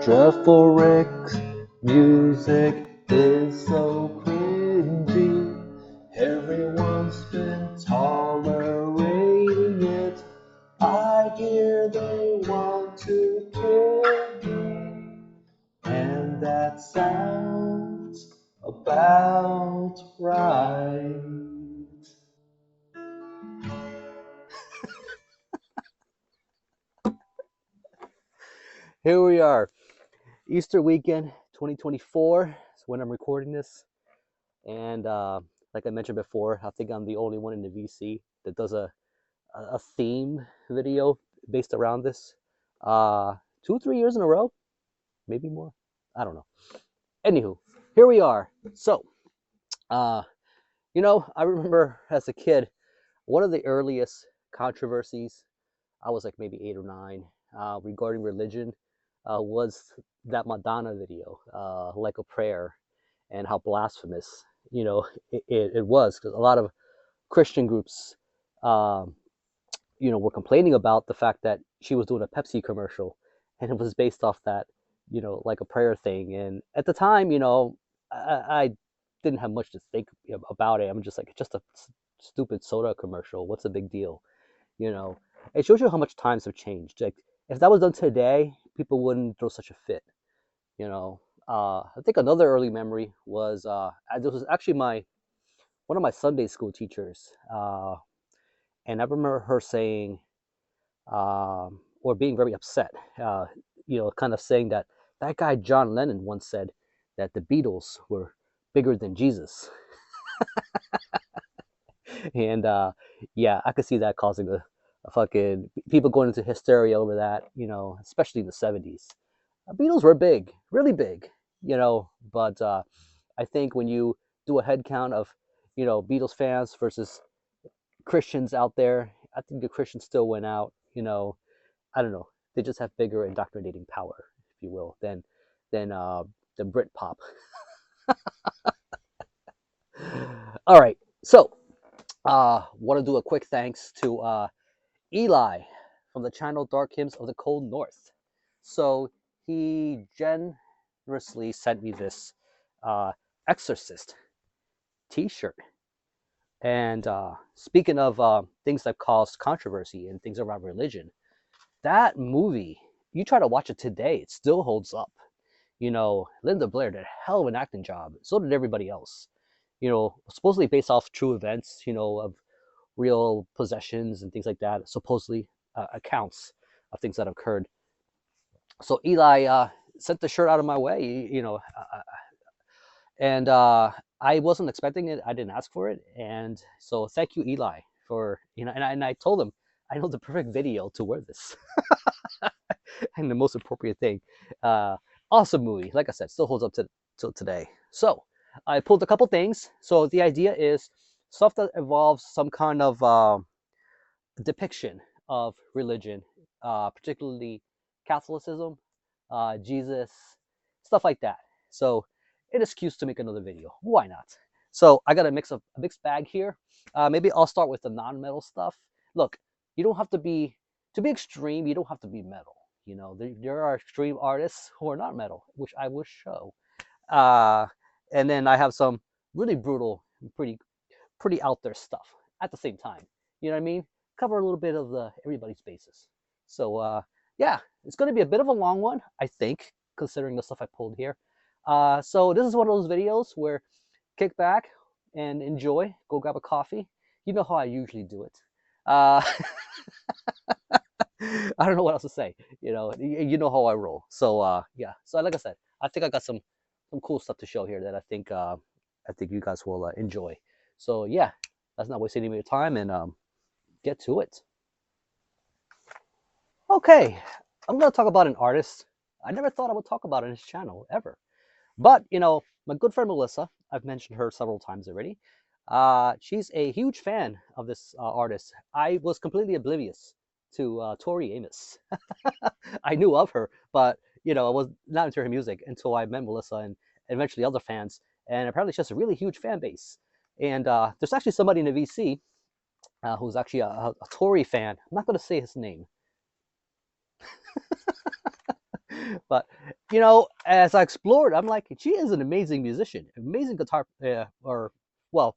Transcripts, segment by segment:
Dreadful Rick's music is so cringy. Everyone's been tolerating it. I hear they want to kill me, and that sounds about right. Here we are, Easter weekend 2024 is when I'm recording this. And like I mentioned before, I think I'm the only one in the VC that does a theme video based around this. 2 or 3 years in a row, maybe more. I don't know. Anywho, here we are. So, I remember as a kid, one of the earliest controversies, I was like maybe 8 or 9, regarding religion, was that Madonna video, Like a Prayer, and how blasphemous, it was, because a lot of Christian groups, um, were complaining about the fact that she was doing a Pepsi commercial, and it was based off that, Like a Prayer thing. And at the time, I didn't have much to think about it. I'm just like, it's just a stupid soda commercial. What's the big deal? You know, it shows you how much times have changed. Like, if that was done today, people wouldn't throw such a fit. I think another early memory was, this was actually one of my Sunday school teachers, and I remember her saying, or being very upset, kind of saying that guy John Lennon once said that the Beatles were bigger than Jesus. And yeah, I could see that causing a fucking people going into hysteria over that, especially in the 70s. Beatles were big, really big, but I think when you do a head count of, Beatles fans versus Christians out there, I think the Christians still went out. I don't know. They just have bigger indoctrinating power, if you will, than Britpop. All right, so want to do a quick thanks to Eli from the channel Dark Hymns of the Cold North. So he generously sent me this Exorcist T-shirt. And speaking of things that caused controversy and things around religion, that movie, you try to watch it today, it still holds up. Linda Blair did a hell of an acting job. So did everybody else. Supposedly based off true events, of real possessions and things like that, supposedly accounts of things that occurred. So Eli sent the shirt out of my way, and I wasn't expecting it. I didn't ask for it, and so thank you, Eli, for And I told him I know the perfect video to wear this, and the most appropriate thing. Awesome movie, like I said, still holds up till today. So I pulled a couple things. So the idea is stuff that involves some kind of depiction of religion, particularly Catholicism, Jesus, stuff like that. So an excuse to make another video. Why not? So I got a mixed bag here. Maybe I'll start with the non-metal stuff. Look, you don't have to be extreme. You don't have to be metal. There are extreme artists who are not metal, which I will show. And then I have some really brutal, pretty out there stuff at the same time. You know what I mean? Cover a little bit of everybody's bases. So yeah, it's going to be a bit of a long one, I think, considering the stuff I pulled here. So this is one of those videos where kick back and enjoy. Go grab a coffee. You know how I usually do it. I don't know what else to say. You know how I roll. So yeah. So like I said, I think I got some cool stuff to show here that I think you guys will enjoy. So yeah, let's not waste any more time and get to it. Okay, I'm gonna talk about an artist I never thought I would talk about on his channel ever. But my good friend Melissa, I've mentioned her several times already. She's a huge fan of this artist. I was completely oblivious to Tori Amos. I knew of her, but I was not into her music until I met Melissa and eventually other fans. And apparently, she has a really huge fan base. And there's actually somebody in the VC who's actually a Tori fan. I'm not going to say his name. But you know, as I explored, I'm like, she is an amazing musician, amazing guitar, or well,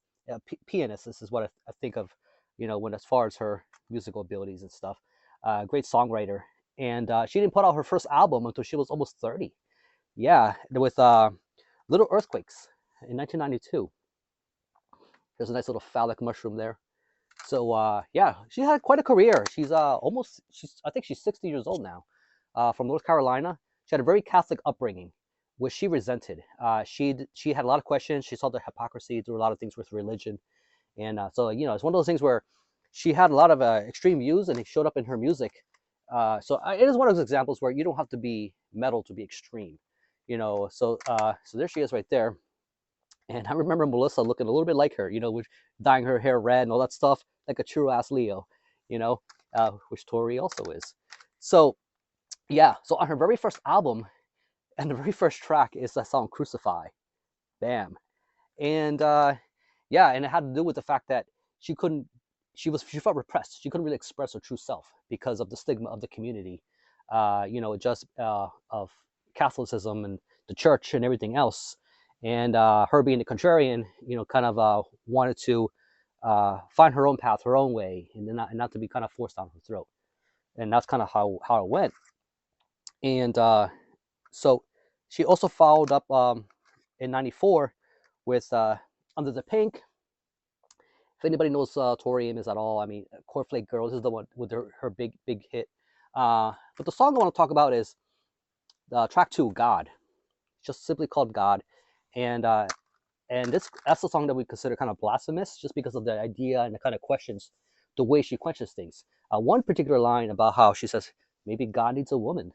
pianist. This is what I think of, you know, when as far as her musical abilities and stuff. Great songwriter, and she didn't put out her first album until she was almost 30. Yeah, with Little Earthquakes in 1992. There's a nice little phallic mushroom there. So yeah, she had quite a career. She's I think she's 60 years old now, from North Carolina. She had a very Catholic upbringing, which she resented. She had a lot of questions. She saw the hypocrisy through a lot of things with religion, and so you know, it's one of those things where she had a lot of extreme views, and it showed up in her music. It is one of those examples where you don't have to be metal to be extreme, you know. So there she is right there. And I remember Melissa looking a little bit like her, you know, with dyeing her hair red and all that stuff, like a true ass Leo, you know, which Tori also is. So yeah, so on her very first album, and the very first track is the song "Crucify," bam, and yeah, and it had to do with the fact that she couldn't, she felt repressed. She couldn't really express her true self because of the stigma of the community, you know, just of Catholicism and the church and everything else. And her being the contrarian, you know, kind of wanted to find her own path, her own way, and not to be kind of forced down her throat. And that's kind of how it went. And so she also followed up in '94 with Under the Pink. If anybody knows Tori Amos at all, I mean, Cornflake Girls is the one with her big hit. But the song I want to talk about is track two, God. Just simply called God, and that's the song that we consider kind of blasphemous, just because of the idea and the kind of questions, the way she questions things. One particular line about how she says maybe God needs a woman,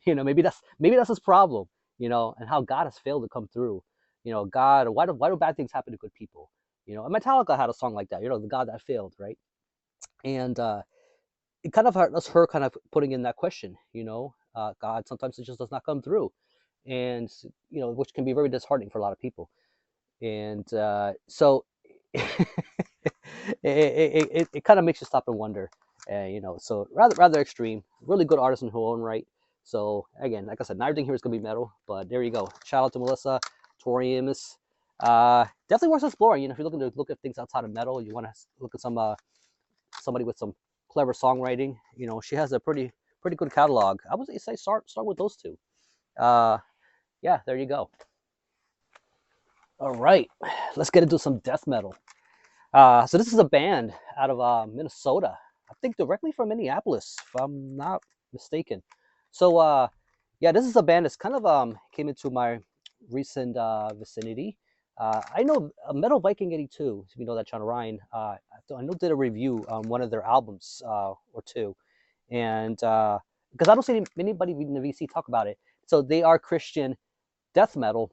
you know, maybe that's his problem, you know, and how God has failed to come through. You know, God, why do bad things happen to good people? You know, and Metallica had a song like that, you know, the God that failed, right? And it kind of that's her kind of putting in that question, you know, God sometimes it just does not come through, and you know, which can be very disheartening for a lot of people. And so it, it kind of makes you stop and wonder, you know. So rather extreme, really good artist in her own right. So again, like I said, not everything here is gonna be metal, but there you go. Shout out to Melissa, Tori Amos. Definitely worth exploring. You know, if you're looking to look at things outside of metal, you want to look at some somebody with some clever songwriting. You know, she has a pretty good catalog. I would say start with those two. Uh, yeah, there you go. All right, let's get into some death metal. So this is a band out of Minnesota. I think directly from Minneapolis, if I'm not mistaken. So yeah, this is a band that's kind of came into my recent vicinity. I know Metal Viking 82, if you know that channel, Ryan. I know did a review on one of their albums or two, and because I don't see anybody in the VC talk about it. So they are Christian death metal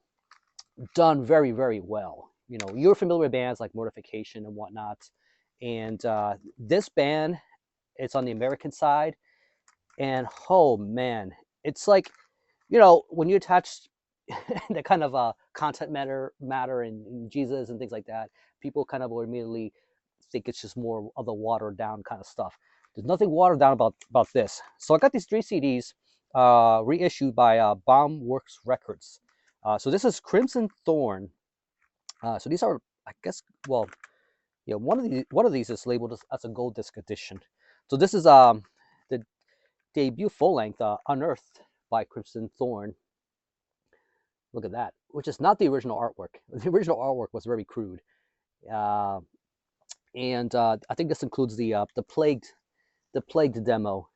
done very well. You know, you're familiar with bands like Mortification and whatnot, and this band, it's on the American side, and oh man, it's like, you know, when you attach that kind of content matter and Jesus and things like that, people kind of will immediately think it's just more of the watered down kind of stuff. There's nothing watered down about this. So I got these 3 CDs reissued by Bombworks Records. So this is Crimson Thorn. So these are, I guess, well, yeah, one of these is labeled as a gold disc edition. So this is the debut full length, Unearthed by Crimson Thorn. Look at that, which is not the original artwork. The original artwork was very crude, uh, and I think this includes the plagued demo.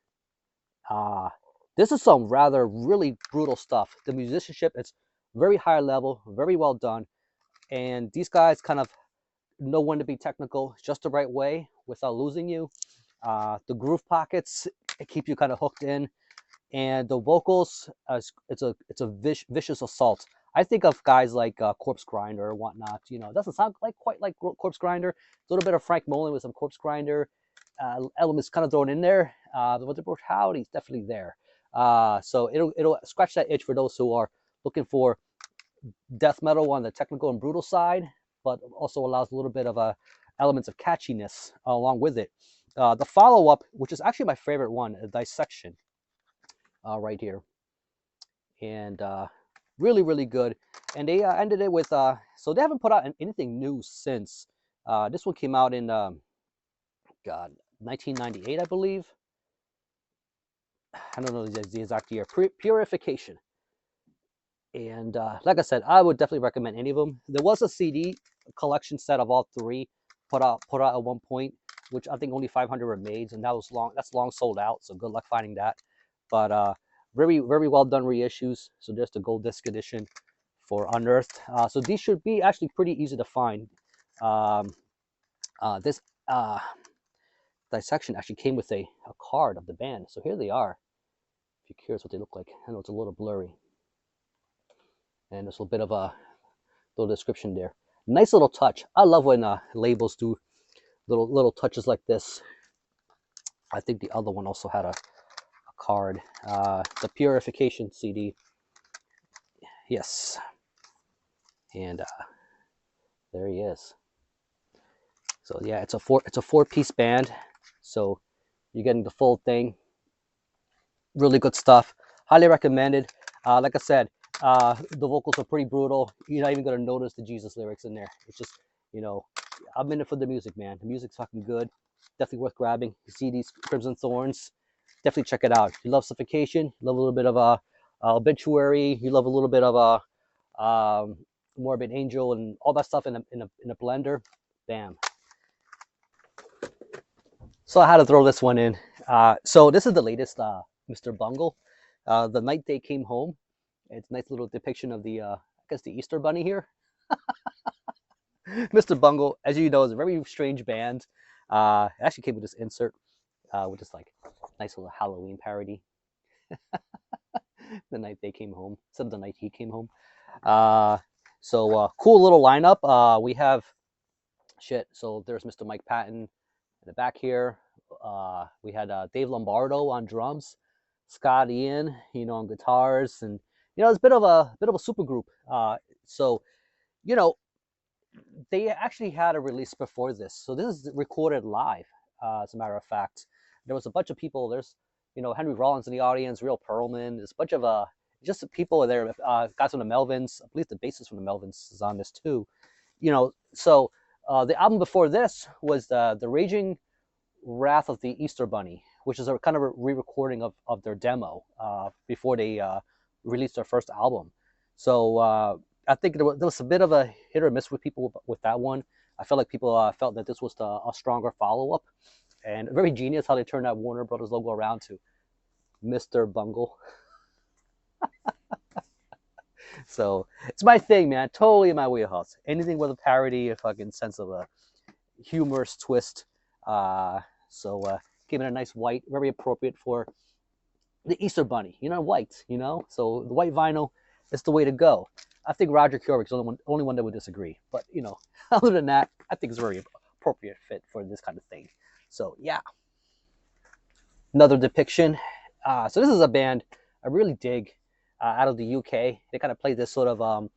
Uh, this is some rather really brutal stuff. The musicianship, it's very high level, very well done, and these guys kind of know when to be technical just the right way without losing you. The groove pockets keep you kind of hooked in, and the vocals, it's a vicious assault. I think of guys like Corpse Grinder or whatnot. You know, it doesn't sound quite like Corpse Grinder. A little bit of Frank Mullen with some Corpse Grinder elements kind of thrown in there, but the brutality is definitely there. So it'll scratch that itch for those who are looking for death metal on the technical and brutal side, but also allows a little bit of elements of catchiness along with it. The follow-up, which is actually my favorite one, Dissection. right here, and really, really good. And they ended it with so they haven't put out anything new since. This one came out in God 1998, I believe. I don't know the exact year. Purification. And like I said, I would definitely recommend any of them. There was a CD collection set of all three put out at one point, which I think only 500 were made, and that's long sold out. So good luck finding that. But very, very well done reissues. So there's the gold disc edition for Unearthed. So these should be actually pretty easy to find. Um, this dissection actually came with a card of the band. So here they are. If you're curious what they look like, I know it's a little blurry. And there's a bit of a little description there. Nice little touch. I love when labels do little touches like this. I think the other one also had a card. The Purification CD. Yes. And there he is. So yeah, it's a four-piece band. So you're getting the full thing. Really good stuff. Highly recommended. Like I said, the vocals are pretty brutal. You're not even gonna notice the Jesus lyrics in there. It's just, I'm in it for the music, man. The music's fucking good. Definitely worth grabbing. You see these Crimson Thorns, definitely check it out. If you love Suffocation, you love a little bit of a Obituary, you love a little bit of a Morbid Angel and all that stuff in a blender, bam. So I had to throw this one in. So this is the latest Mr. Bungle. The Night They Came Home. It's a nice little depiction of the, I guess, the Easter Bunny here. Mr. Bungle, as you know, is a very strange band. It actually came with this insert, which is like nice little Halloween parody. The night they came home, instead of the night he came home. So cool little lineup. We have So there's Mr. Mike Patton in the back here. We had Dave Lombardo on drums, Scott Ian, on guitars, and it's a bit of a super group. So you know, they actually had a release before this. So this is recorded live, as a matter of fact. There was a bunch of people. There's, Henry Rollins in the audience, Real Perlman. There's a bunch of just people there, guys from the Melvins. I believe the bassist from the Melvins is on this too. So the album before this was the Raging Wrath of the Easter Bunny, which is a kind of a re-recording of their demo before they released their first album. So I think there was a bit of a hit or miss with people with that one. I felt like people felt that this was a stronger follow-up, and very genius how they turned that Warner Brothers logo around to Mr. Bungle. So it's my thing, man. Totally in my wheelhouse. Anything with a parody, a fucking sense of a humorous twist. Gave it a nice white, very appropriate for the Easter Bunny. White. So the white vinyl is the way to go. I think Roger Kubrick's the only one that would disagree. But other than that, I think it's a very appropriate fit for this kind of thing. So yeah. Another depiction. So this is a band I really dig, out of the UK. They kind of play this sort of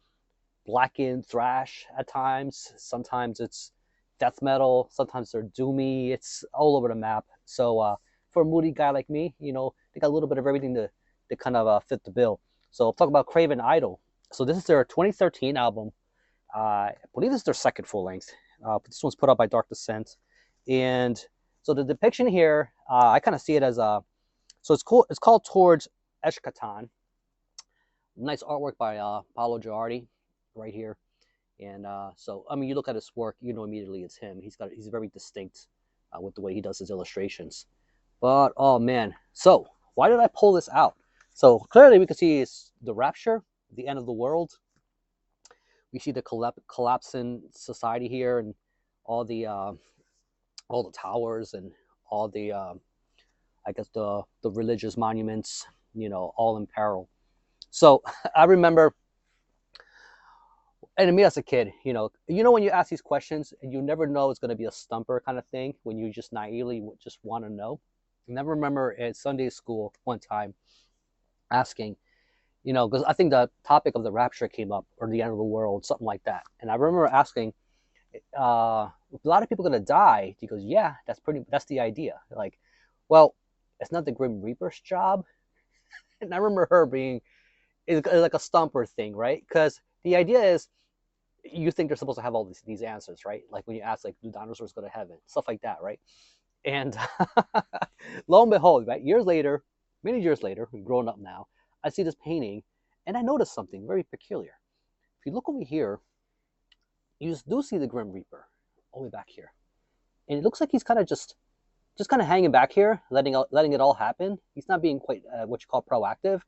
blackened thrash at times. Sometimes it's death metal. Sometimes they're doomy. It's all over the map. So for a moody guy like me, they got a little bit of everything to kind of fit the bill. So I'll talk about Craven Idol. So this is their 2013 album. I believe this is their second full length. But this one's put out by Dark Descent. And so the depiction here, I kind of see it as so it's cool. It's called Towards Eshkatan. Nice artwork by Paolo Girardi right here. And so, I mean, you look at his work, immediately it's him. He's very distinct with the way he does his illustrations. But, oh man. So, why did I pull this out? So, clearly we can see it's the rapture, the end of the world. We see the collapsing society here and all the towers and all the, I guess, the religious monuments, all in peril. So, I remember, and me as a kid, when you ask these questions and you never know it's going to be a stumper kind of thing when you just naively just want to know. I never remember at Sunday school one time asking, because I think the topic of the rapture came up, or the end of the world, something like that. And I remember asking, a lot of people going to die. He goes, yeah, that's the idea. Like, well, it's not the Grim Reaper's job And I remember her being it's like a stomper thing, right? Because the idea is you think they're supposed to have all these answers, right? Like when you ask, like, do dinosaurs go to heaven? Stuff like that, right? And lo and behold, right, years later, many years later, grown up now, I see this painting, and I noticed something very peculiar. If you look over here, you do see the Grim Reaper all the way back here, and it looks like he's kind of just kind of hanging back here, letting it all happen. He's not being quite what you call proactive.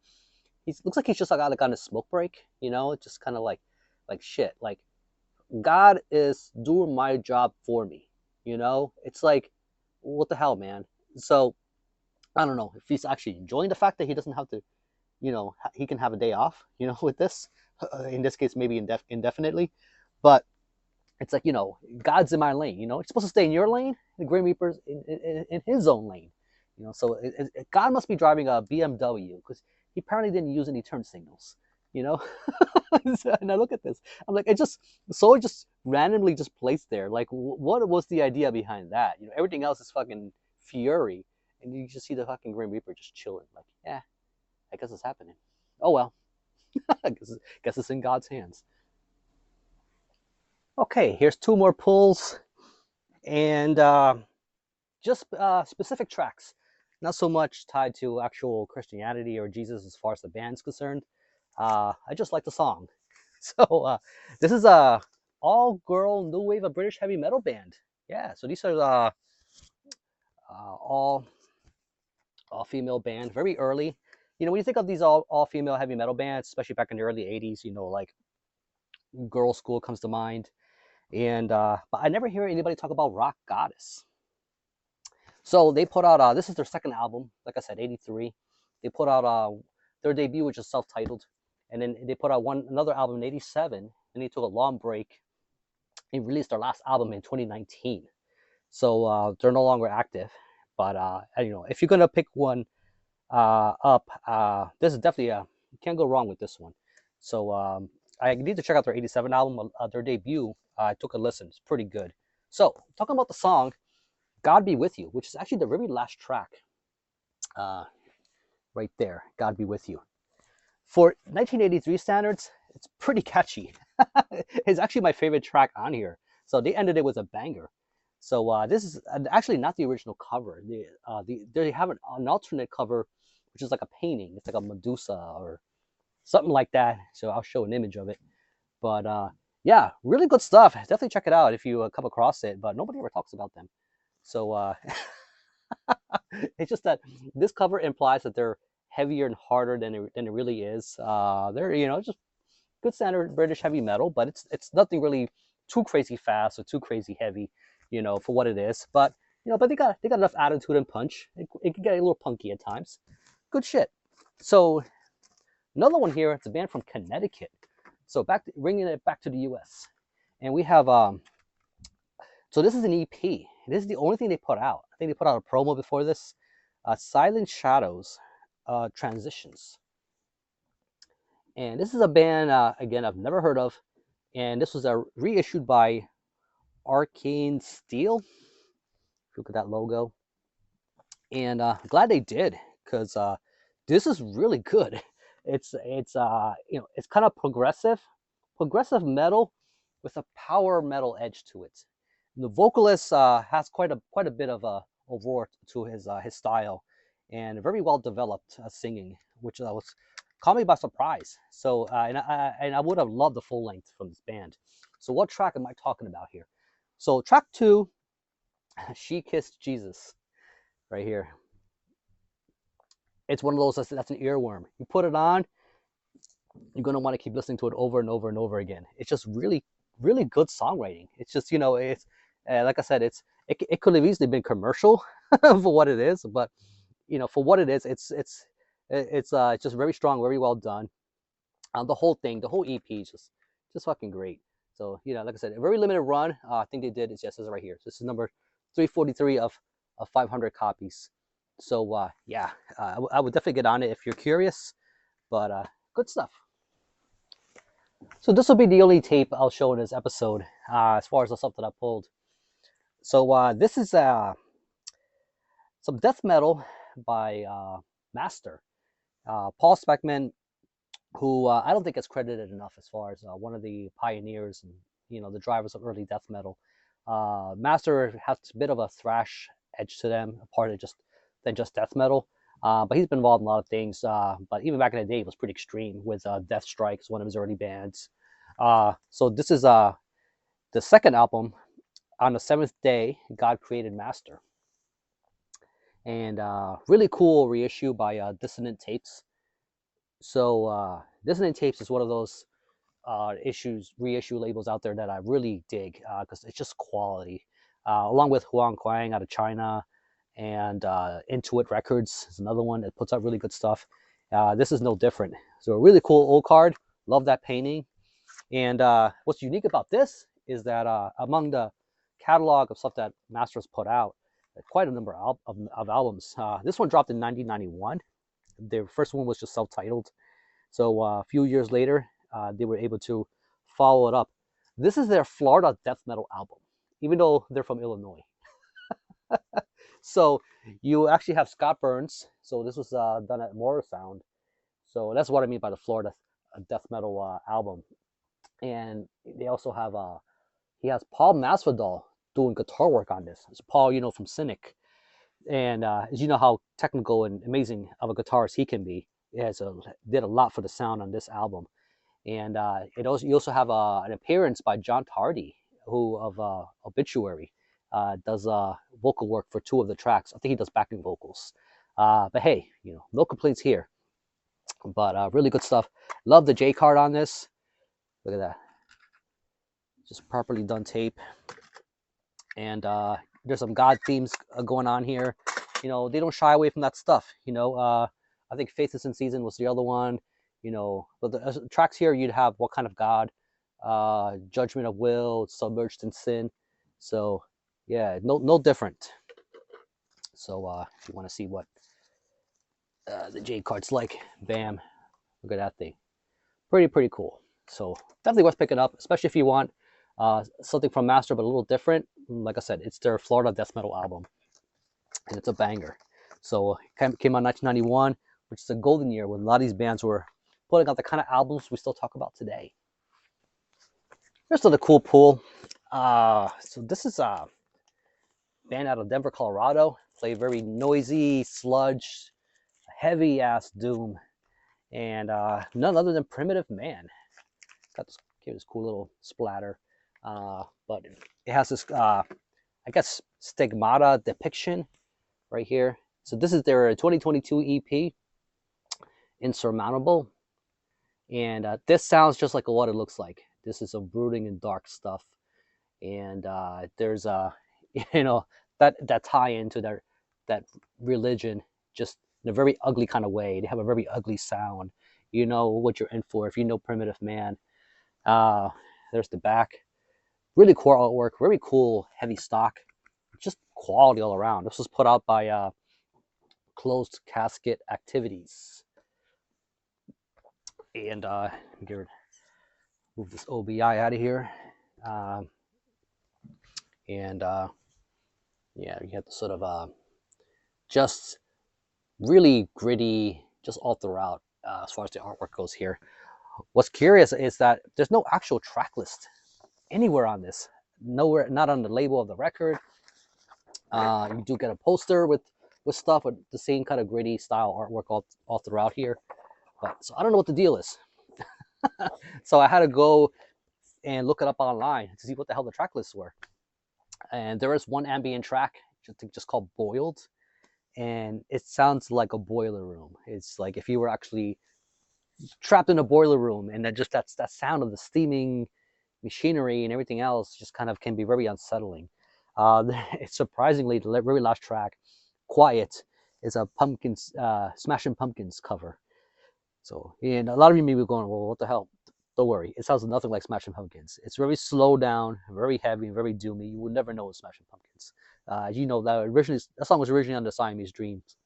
He looks like he's just like on a smoke break, just kind of like shit. Like God is doing my job for me, It's like, what the hell, man? So I don't know if he's actually enjoying the fact that he doesn't have to, he can have a day off, with this. In this case, maybe indefinitely, but it's like, God's in my lane. It's supposed to stay in your lane. The Grim Reaper's in his own lane. So God must be driving a BMW because he apparently didn't use any turn signals. And I look at this, I'm like, it just randomly just placed there. Like, what was the idea behind that? Everything else is fucking fury, and you just see the fucking Grim Reaper just chilling. Like, yeah, I guess it's happening. Oh well, I guess it's in God's hands. Okay, here's two more pulls, and just specific tracks, not so much tied to actual Christianity or Jesus as far as the band's concerned. I just like the song. So this is a all-girl new wave of British heavy metal band. Yeah, so these are all female band, very early. When you think of these all female heavy metal bands, especially back in the early '80s, like Girl School comes to mind. And but I never hear anybody talk about Rock Goddess. So they put out this is their second album, like I said, '83. They put out their debut, which is self-titled, and then they put out another album in '87, and they took a long break and released their last album in 2019. So they're no longer active, but if you're gonna pick one up, this is definitely you can't go wrong with this one. So I need to check out their '87 album, their debut. I took a listen; it's pretty good. So talking about the song "God Be With You," which is actually the very last track, right there. "God Be With You." For 1983 standards, it's pretty catchy. It's actually my favorite track on here. So they ended it with a banger. So this is actually not the original cover. They have an alternate cover, which is like a painting. It's like a Medusa or something like that. So I'll show an image of it. But yeah, really good stuff. Definitely check it out if you come across it. But nobody ever talks about them. So it's just that this cover implies that they're heavier and harder than it really is. They're just good standard British heavy metal, but it's nothing really too crazy fast or too crazy heavy, for what it is. But but they got enough attitude and punch. It can get a little punky at times. Good shit. So another one here. It's a band from Connecticut. So bringing it back to the U.S. And we have so this is an EP. This is the only thing they put out. I think they put out a promo before this. Silent Shadows, Transitions. And this is a band, again, I've never heard of. And this was reissued by Arcane Steel. Look at that logo. And I'm glad they did, because this is really good. It's it's kind of progressive metal with a power metal edge to it. And the vocalist has quite a bit of a roar to his style, and very well developed singing, which was caught me by surprise. So and I would have loved the full length from this band. So what track am I talking about here? So track 2, She Kissed Jesus, right here. It's one of those that's an earworm. You put it on, you're gonna want to keep listening to it over and over and over again. It's just really, really good songwriting. It's just it's like I said, it could have easily been commercial for what it is, but for what it is, it's just very strong, very well done. The whole thing, the whole EP is just fucking great. So like I said, a very limited run. I think they did is just right here. So this is number 343 of 500 copies. So yeah, I would definitely get on it if you're curious. But good stuff. So this will be the only tape I'll show in this episode, as far as the stuff that I pulled. So this is some death metal by Master. Paul Speckman, who I don't think gets credited enough as far as one of the pioneers and the drivers of early death metal. Master has a bit of a thrash edge to them, apart of than just death metal. But he's been involved in a lot of things. But even back in the day, it was pretty extreme with Death Strikes, one of his early bands. So this is the second album. On the seventh day, God created Master, and really cool reissue by Dissonant Tapes. So Dissonant Tapes is one of those reissue labels out there that I really dig because it's just quality. Along with Huang Kuang out of China, and Intuit Records is another one that puts out really good stuff. This is no different. So a really cool old card. Love that painting. And what's unique about this is that among the catalog of stuff that Master's put out, quite a number of albums. This one dropped in 1991. Their first one was just self-titled. So a few years later, they were able to follow it up. This is their Florida death metal album, even though they're from Illinois. So you actually have Scott Burns. So this was done at Mortar Sound. So that's what I mean by the Florida death metal album. And they also have he has Paul Masvidal doing guitar work on this. It's Paul, from Cynic. And as you know how technical and amazing of a guitarist he can be. Did a lot for the sound on this album. And you also have an appearance by John Tardy, who of Obituary does vocal work for two of the tracks. I think he does backing vocals. But hey, no complaints here. But really good stuff. Love the J card on this. Look at that. Just properly done tape. And there's some God themes going on here. They don't shy away from that stuff. I think Faithless in Season was the other one. But the tracks here, you'd have What Kind of God, Judgment of Will, Submerged in Sin. So yeah, no different. So if you want to see what the J card's like, bam, look at that thing. Pretty cool. So definitely worth picking up, especially if you want something from Master but a little different. Like I said, it's their Florida death metal album, and it's a banger. So it came out in 1991, which is a golden year when a lot of these bands were putting out the kind of albums we still talk about today. Here's another cool pull. So this is a band out of Denver, Colorado. Play very noisy, sludge, heavy ass doom, and none other than Primitive Man. Got this, give this cool little splatter, but it has this, I guess, stigmata depiction right here. So this is their 2022 EP, Insurmountable, and this sounds just like what it looks like. This is some brooding and dark stuff, and there's that tie into that religion, just in a very ugly kind of way. They have a very ugly sound. You know what you're in for if you know Primitive Man. There's the back. Really cool artwork, very cool, heavy stock, just quality all around. This was put out by Closed Casket Activities. And move this OBI out of here. Yeah, you have the sort of just really gritty, just all throughout as far as the artwork goes here. What's curious is that there's no actual track list anywhere on this. Nowhere, not on the label of the record. You do get a poster with stuff with the same kind of gritty style artwork all throughout here. So I don't know what the deal is. So I had to go and look it up online to see what the hell the track lists were. And there is one ambient track, just called Boiled, and it sounds like a boiler room. It's like if you were actually trapped in a boiler room, and that sound of the steaming machinery and everything else just kind of can be very unsettling. It's surprisingly, the very last track, Quiet, is a Smashing Pumpkins cover. So, and a lot of you may be going, well, what the hell? Don't worry, it sounds nothing like Smashing Pumpkins. It's very slow down, very heavy, very doomy. You would never know it's Smashing Pumpkins. That song was originally on the Siamese Dreams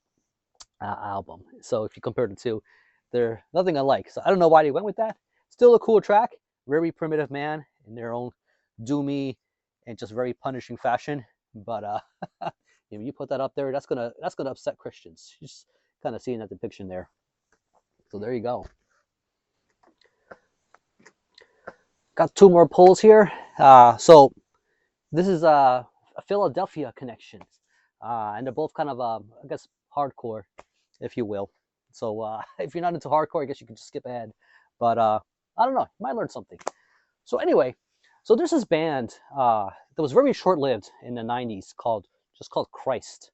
album. So if you compare the two, they're nothing alike. So I don't know why they went with that. Still a cool track, very Primitive Man in their own doomy and just very punishing fashion. But you put that up there, that's gonna upset Christians. Just kind of seeing that depiction there. So there you go. Got two more polls here. So this is a Philadelphia connection, and they're both kind of, I guess, hardcore, if you will. So if you're not into hardcore, I guess you could just skip ahead. But I don't know, you might learn something. So anyway, so there's this band that was very short-lived in the '90s called Christ,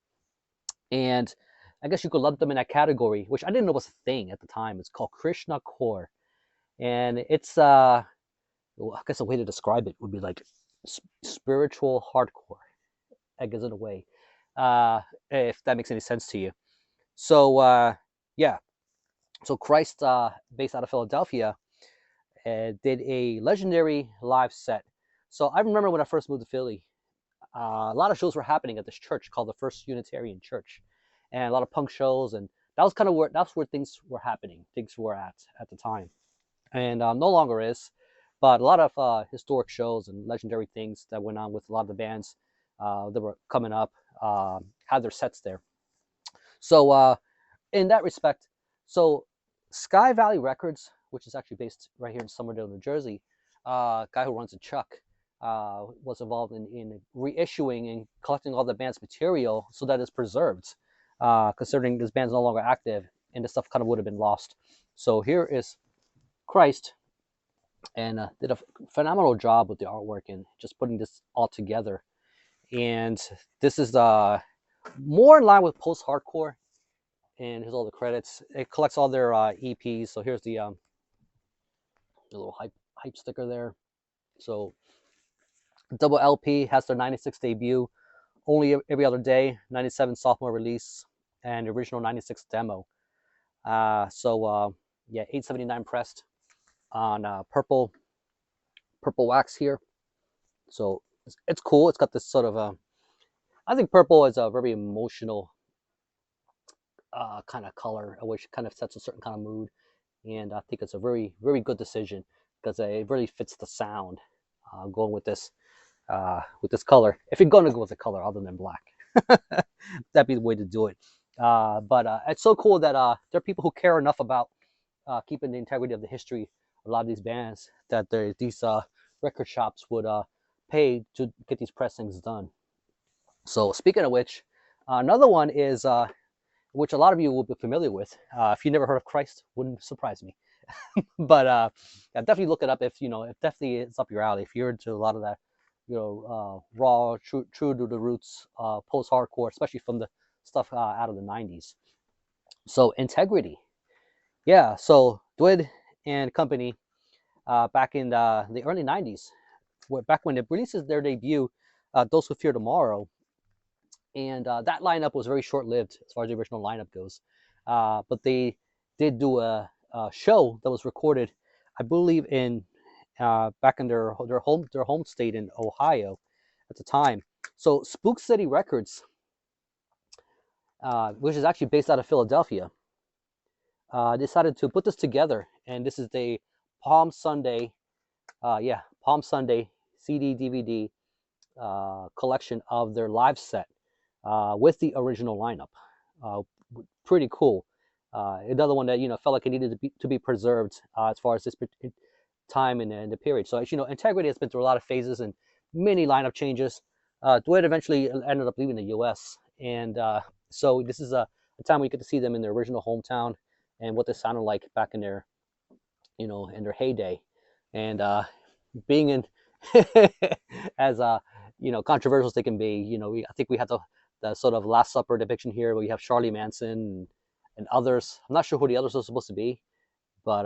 and I guess you could lump them in that category, which I didn't know was a thing at the time. It's called Krishna core, and it's well, I guess a way to describe it would be like spiritual hardcore, I guess, in a way, if that makes any sense to you. So yeah, so Christ, based out of Philadelphia, did a legendary live set. So I remember when I first moved to Philly, a lot of shows were happening at this church called the First Unitarian Church, and a lot of punk shows, and that was kind of where things were happening. Things were at the time, and no longer is. But a lot of historic shows and legendary things that went on with a lot of the bands that were coming up had their sets there. So in that respect, so Sky Valley Records, which is actually based right here in Somerville, New Jersey, guy who runs it, Chuck, was involved in reissuing and collecting all the band's material so that it's preserved, considering this band's no longer active and the stuff kind of would have been lost. So here is Christ, and did a phenomenal job with the artwork and just putting this all together. And this is more in line with post-hardcore, and here's all the credits. It collects all their EPs. So here's the little hype sticker there. So double LP has their 96 debut, Only Every Other Day, 97 sophomore release, and the original 96 demo. Yeah, 879 pressed on purple wax here. So it's cool. It's got this sort of I think purple is a very emotional kind of color, which kind of sets a certain kind of mood, and I think it's a very, very good decision because it really fits the sound going with this color. If you're going to go with a color other than black, that'd be the way to do it. But it's so cool that there are people who care enough about keeping the integrity of the history of a lot of these bands that these record shops would pay to get these pressings done. So speaking of which, another one is which a lot of you will be familiar with. If you never heard of Christ, wouldn't surprise me. But yeah, definitely look it up if if definitely it's up your alley. If you're into a lot of that, raw, true to the roots, post-hardcore, especially from the stuff out of the '90s. So Integrity, yeah. So Dwid and company, back in the early '90s, back when it releases their debut, Those Who Fear Tomorrow, and that lineup was very short-lived as far as the original lineup goes. But they did do a show that was recorded, I believe, in back in their home state in Ohio at the time. So Spook City Records, which is actually based out of Philadelphia, decided to put this together, and this is the Palm Sunday, Palm Sunday CD DVD collection of their live set with the original lineup. Pretty cool. Another one that felt like it needed to be preserved as far as this time in the period. So Integrity has been through a lot of phases and many lineup changes. Dwight eventually ended up leaving the U.S. and so this is a time when you get to see them in their original hometown and what they sounded like back in their in their heyday, and being in as controversial as they can be. I think we had the sort of Last Supper depiction here, where you have Charlie Manson and others. I'm not sure who the others are supposed to be, but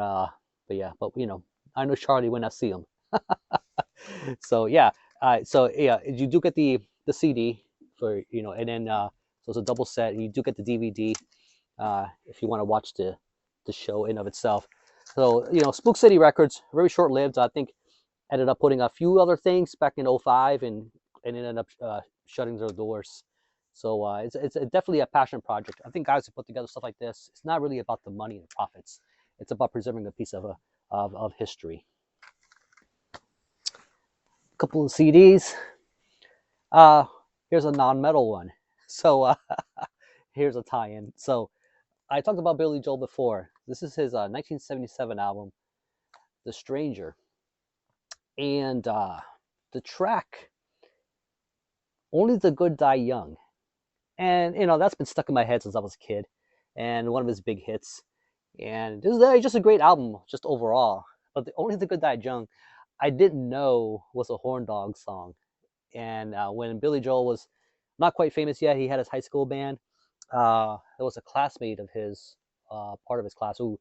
yeah, but I know Charlie when I see him. So yeah, you do get the CD for and then so it's a double set, and you do get the DVD if you want to watch the show in of itself. So Spook City Records, very short lived. I think ended up putting a few other things back in '05 and it ended up shutting their doors. So it's definitely a passion project. I think guys who put together stuff like this, it's not really about the money and profits. It's about preserving a piece of history. A couple of CDs. Here's a non-metal one. So here's a tie-in. So I talked about Billy Joel before. This is his 1977 album, The Stranger. And the track, Only the Good Die Young. And, that's been stuck in my head since I was a kid. And one of his big hits. And this is just a great album, just overall. But Only the Good Die Young, I didn't know was a Horn Dog song. And when Billy Joel was not quite famous yet, he had his high school band. There was a classmate of his, part of his class, who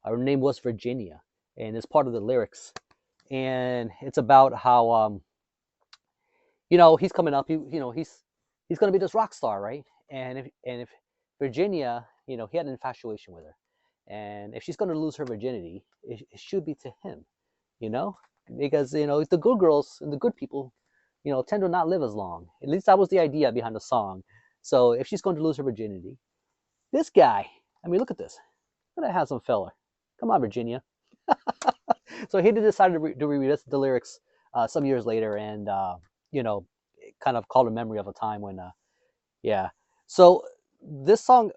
her name was Virginia, and it's part of the lyrics. And it's about how he's coming up. He's going to be this rock star, right? And if Virginia, he had an infatuation with her, and if she's going to lose her virginity, it should be to him, you know, because the good girls and the good people, tend to not live as long. At least that was the idea behind the song. So if she's going to lose her virginity, this guy, I mean, look at this. Look at that handsome fella. Come on, Virginia. So he decided to reread the lyrics some years later, and kind of called a memory of a time when, yeah. So this song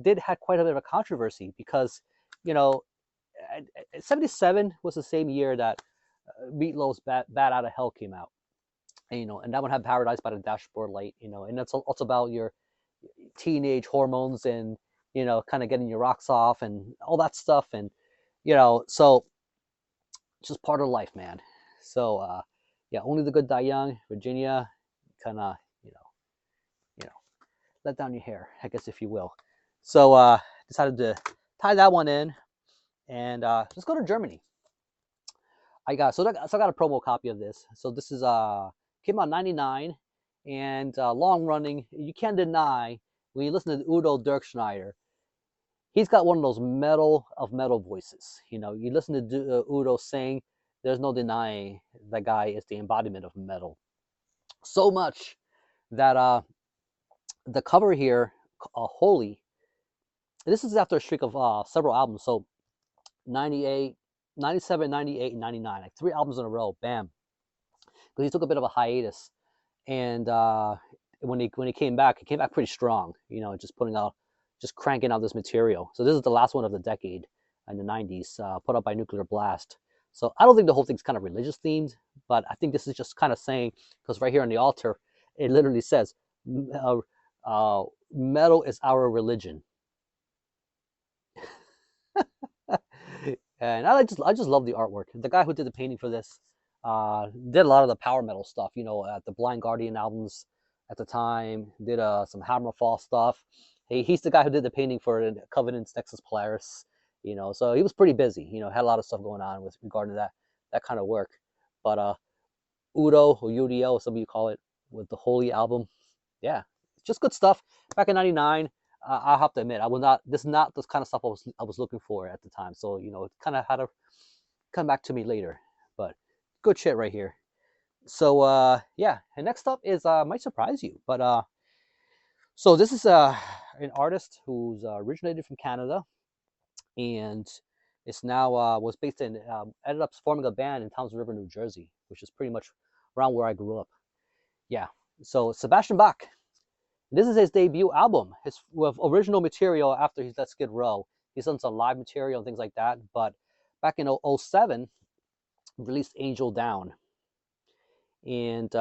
did had quite a bit of a controversy because, 77 was the same year that Meatloaf's Bad Out of Hell came out. And that one had Paradise by the Dashboard Light, and that's also about your teenage hormones and, kind of getting your rocks off and all that stuff. And, so it's just part of life, man. So, yeah, Only the Good Die Young, Virginia, kind of, let down your hair, I guess, if you will. So, decided to tie that one in, and let's go to Germany. I got a promo copy of this. So this is came out in '99, and long running. You can't deny when you listen to Udo Dirkschneider, he's got one of those metal of metal voices. You listen to Udo sing, there's no denying that guy is the embodiment of metal. So much that the cover here, Holy, this is after a streak of several albums. So 98, 97, 98, and 99, like 3 albums in a row, bam. Because he took a bit of a hiatus, and when he came back, he came back pretty strong. Just cranking out this material. So this is the last one of the decade in the '90s, put up by Nuclear Blast. So I don't think the whole thing's kind of religious themed, but I think this is just kind of saying, because right here on the altar, it literally says, "Metal is our religion." And I just love the artwork. The guy who did the painting for this did a lot of the power metal stuff, at the Blind Guardian albums at the time, did some Hammerfall stuff. He's the guy who did the painting for Covenant's Nexus Polaris, so he was pretty busy, had a lot of stuff going on with regard to that kind of work. But Udo, or UDO, some of you call it, with the Holy album, yeah, just good stuff. Back in '99, I have to admit, this is not the kind of stuff I was looking for at the time. So, it kind of had to come back to me later, but good shit right here. So, yeah, and next up is, might surprise you, but, so this is an artist who's originated from Canada, and it's now, was based in, ended up forming a band in Towns River, New Jersey, which is pretty much around where I grew up. Yeah, so Sebastian Bach. This is his debut album. His with original material after he's left Skid Row. He's done some live material and things like that. But back in '07, released Angel Down. And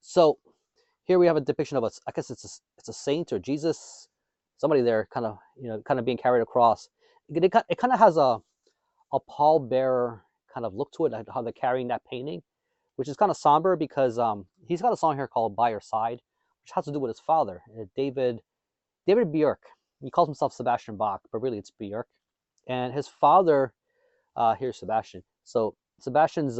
so here we have a depiction of I guess it's a saint or Jesus, somebody there, kind of being carried across. It kind of has a pallbearer kind of look to it, like how they're carrying that painting, which is kind of somber because he's got a song here called "By Your Side," which has to do with his father, David Björk. He calls himself Sebastian Bach, but really it's Björk. And his father, here's Sebastian. So Sebastian's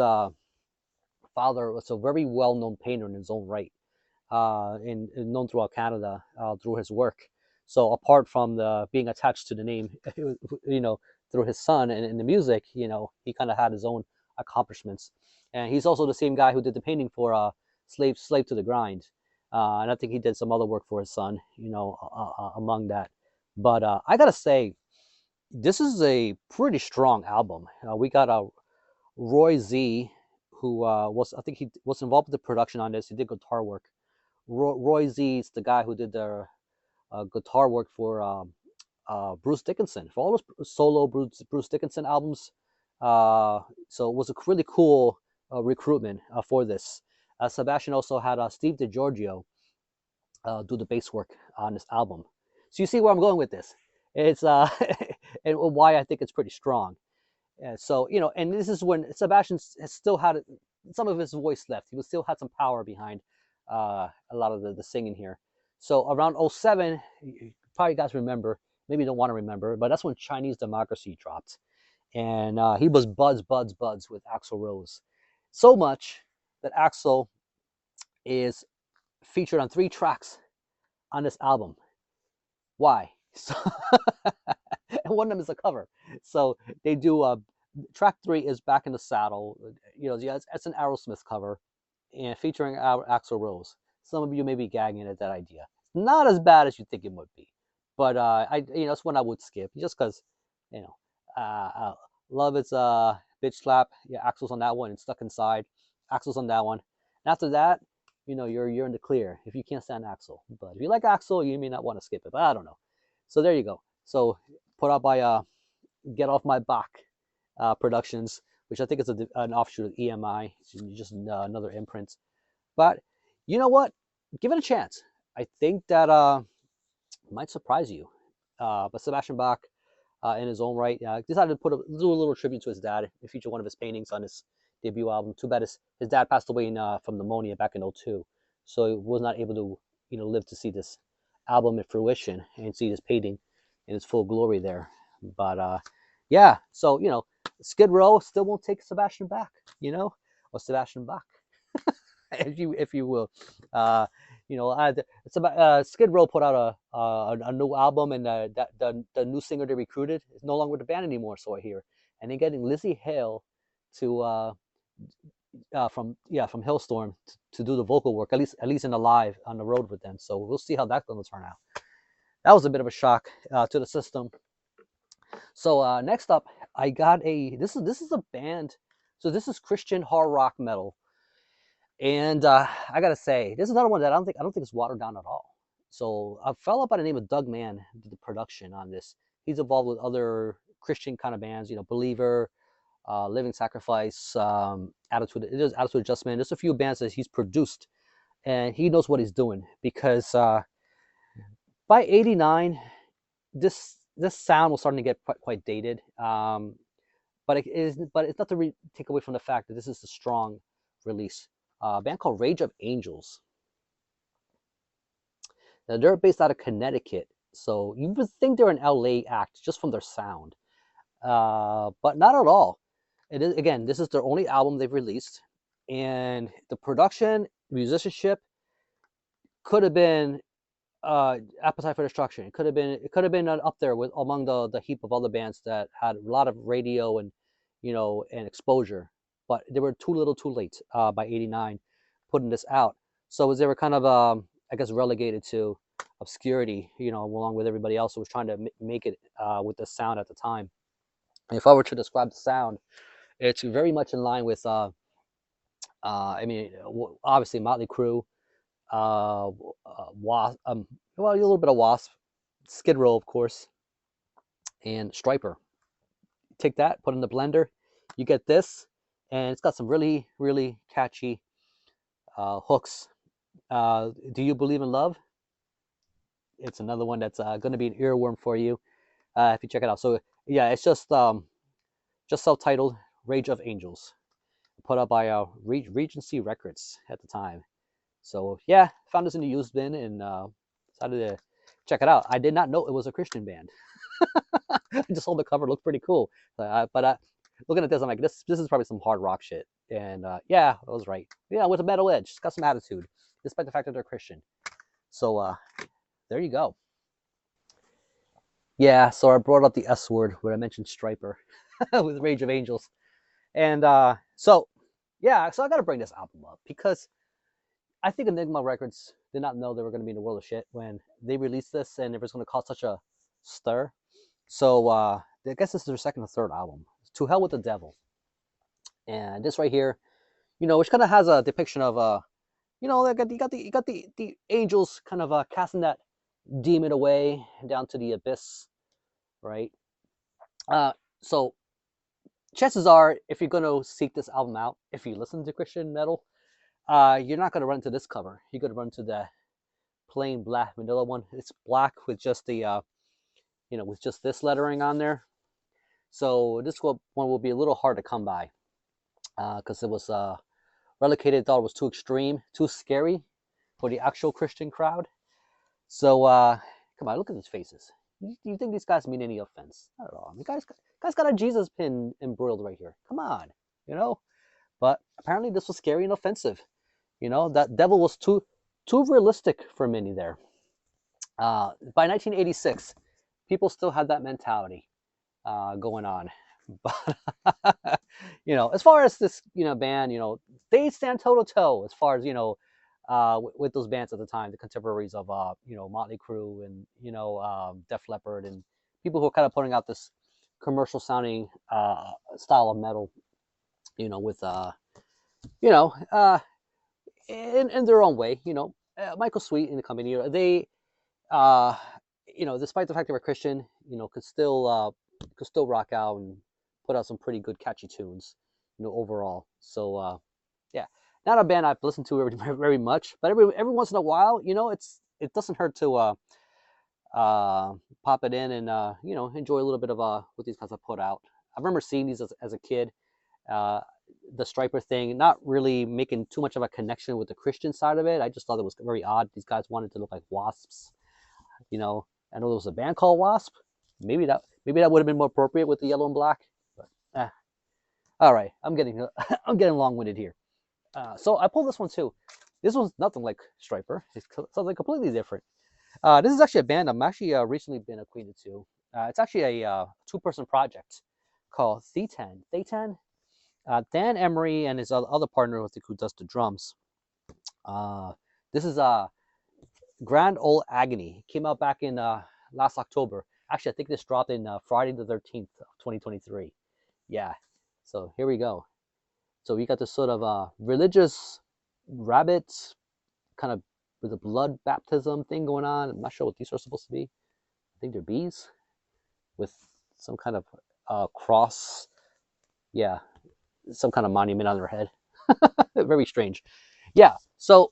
father was a very well-known painter in his own right, and known throughout Canada through his work. So apart from the being attached to the name, through his son and the music, he kind of had his own accomplishments. And he's also the same guy who did the painting for Slave to the Grind. And I think he did some other work for his son, among that. But I gotta say, this is a pretty strong album. We got Roy Z, who I think he was involved with the production on this. He did guitar work. Roy Z is the guy who did the guitar work for Bruce Dickinson for all those solo Bruce Dickinson albums. So it was a really cool recruitment for this. Sebastian also had Steve DiGiorgio do the bass work on this album. So you see where I'm going with this. It's and why I think it's pretty strong. So and this is when Sebastian has still had some of his voice left. He still had some power behind a lot of the singing here. So around '07, you probably guys remember, maybe you don't want to remember, but that's when Chinese Democracy dropped, and he was buds with Axl Rose, so much that Axl is featured on 3 tracks on this album. Why? So, and one of them is a cover. So they do track 3 is Back in the Saddle. It's an Aerosmith cover and featuring Axl Rose. Some of you may be gagging at that idea. It's not as bad as you think it would be, but it's one I would skip just because, Love It's a Bitch Slap. Yeah, Axl's on that one and Stuck Inside. Axl's on that one. And after that, you're in the clear if you can't stand Axl. But if you like Axl, you may not want to skip it. But I don't know. So there you go. So put out by Get Off My Bach Productions, which I think is an offshoot of EMI, just another imprint. But you know what? Give it a chance. I think that might surprise you. But Sebastian Bach, in his own right, decided to do a little tribute to his dad and feature one of his paintings on his debut album. Too bad his dad passed away from pneumonia back in '02, so he was not able to live to see this album in fruition and see this painting in its full glory there. But yeah, so Skid Row still won't take Sebastian Bach, or Sebastian Bach, if you will. It's about Skid Row put out a new album, and the new singer they recruited is no longer with the band anymore, so I hear, and they're getting Lizzie Hale to from Hillstorm to do the vocal work, at least in the live on the road with them. So we'll see how that's going to turn out. That was a bit of a shock to the system. So next up, I got this is a band. So this is Christian hard rock metal, and I gotta say, this is another one that I don't think it's watered down at all. So a fellow by the name of Doug Mann did the production on this. He's involved with other Christian kind of bands, Believer, Living Sacrifice, Attitude Adjustment. There's a few bands that he's produced, and he knows what he's doing because by '89, this sound was starting to get quite dated. But it's not to take away from the fact that this is a strong release. A band called Rage of Angels. Now they're based out of Connecticut, so you would think they're an LA act just from their sound, but not at all. It is, again, this is their only album they've released, and the production, musicianship could have been Appetite for Destruction. It could have been up there with among the heap of other bands that had a lot of radio and and exposure, but they were too little, too late by '89 putting this out. So they were kind of I guess relegated to obscurity, along with everybody else who was trying to make it with the sound at the time. And if I were to describe the sound, it's very much in line with obviously Motley Crue, Wasp, a little bit of Wasp, Skid Row, of course, and Striper. Take that, put it in the blender, you get this, and it's got some really, really catchy hooks. Do You Believe in Love? It's another one that's going to be an earworm for you if you check it out. So yeah, it's just self-titled Rage of Angels, put out by Regency Records at the time. So yeah, found this in the used bin and decided to check it out. I did not know it was a Christian band. I just saw the cover, looked pretty cool. But looking at this, I'm like, this is probably some hard rock shit. And yeah, I was right. Yeah, with a metal edge, it's got some attitude, despite the fact that they're Christian. So there you go. Yeah, so I brought up the S word when I mentioned Striper with Rage of Angels. And so I got to bring this album up because I think Enigma Records did not know they were going to be in the world of shit when they released this, and it was going to cause such a stir. So I guess this is their second or third album, To Hell with the Devil. And this right here, which kind of has a depiction of you got the angels kind of casting that demon away down to the abyss, right? So chances are, if you're gonna seek this album out, if you listen to Christian metal, you're not gonna run into this cover. You're gonna run to the plain black vanilla one. It's black with just the with just this lettering on there. So this one will be a little hard to come by because it was relegated. Thought it was too extreme, too scary for the actual Christian crowd. So come on, look at these faces. You think these guys mean any offense? Not at all. I mean, guys got a Jesus pin embroiled right here. Come on, you know. But apparently this was scary and offensive. That devil was too realistic for many there. By 1986, people still had that mentality going on. But as far as this band, they stand toe to toe as far as with those bands at the time, the contemporaries of Motley Crue and Def Leppard and people who are kind of putting out this commercial sounding style of metal, with you know in their own way. Michael Sweet and the company, they uh, despite the fact they were Christian, could still rock out and put out some pretty good catchy tunes, overall. So yeah, not a band I've listened to very much, but every once in a while, it doesn't hurt to pop it in and enjoy a little bit of what these guys have put out. I remember seeing these as a kid. Uh, the striper thing, not really making too much of a connection with the Christian side of it. I just thought it was very odd. These guys wanted to look like wasps. I know there was a band called Wasp. Maybe that would have been more appropriate with the yellow and black. But all right, I'm getting I'm getting long-winded here. So I pulled this one too. This one's nothing like Striper. It's something completely different. This is actually a band I'm actually recently been acquainted to. It's actually a two-person project called Thetan. Thetan. Dan Emery and his other partner who does the drums. This is Grand Old Agony. It came out back in last October. Actually, I think this dropped in Friday the 13th of 2023. Yeah. So here we go. So we got this sort of religious rabbit kind of with a blood baptism thing going on. I'm not sure what these are supposed to be. I think they're bees with some kind of cross. Yeah, some kind of monument on their head. Very strange. Yeah. So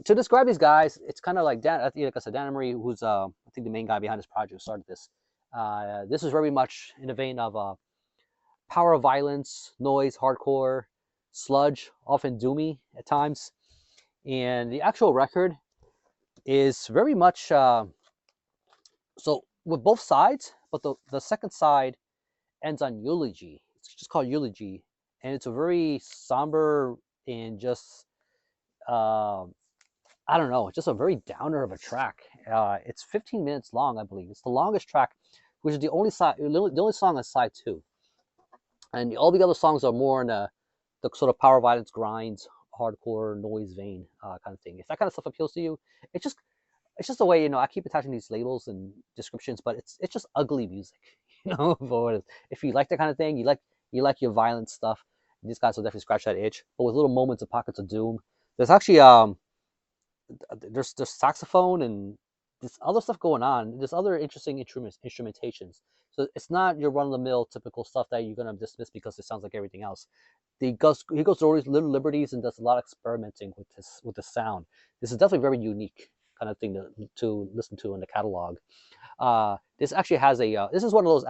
to describe these guys, it's kind of like Dan. Like I said, Dan Emery, who's I think the main guy behind this project, started this. This is very much in the vein of power of violence, noise, hardcore, sludge, often doomy at times. And the actual record is very much so with both sides, but the second side ends on Eulogy. It's just called Eulogy, and it's a very somber and just I don't know, just a very downer of a track. It's 15 minutes long, I believe. It's the longest track, which is the only song on side 2, and all the other songs are more in the sort of power violence grinds, hardcore noise vein kind of thing. If that kind of stuff appeals to you, it's just the way I keep attaching these labels and descriptions, but it's just ugly music, if you like that kind of thing, you like your violent stuff. These guys will definitely scratch that itch, but with little moments of pockets of doom. There's actually there's saxophone and this other stuff going on. There's other interesting instrumentations. So it's not your run-of-the-mill typical stuff that you're gonna dismiss because it sounds like everything else. He goes to all these little liberties and does a lot of experimenting with the sound. This is definitely very unique kind of thing to listen to in the catalog. This actually has a this is one of those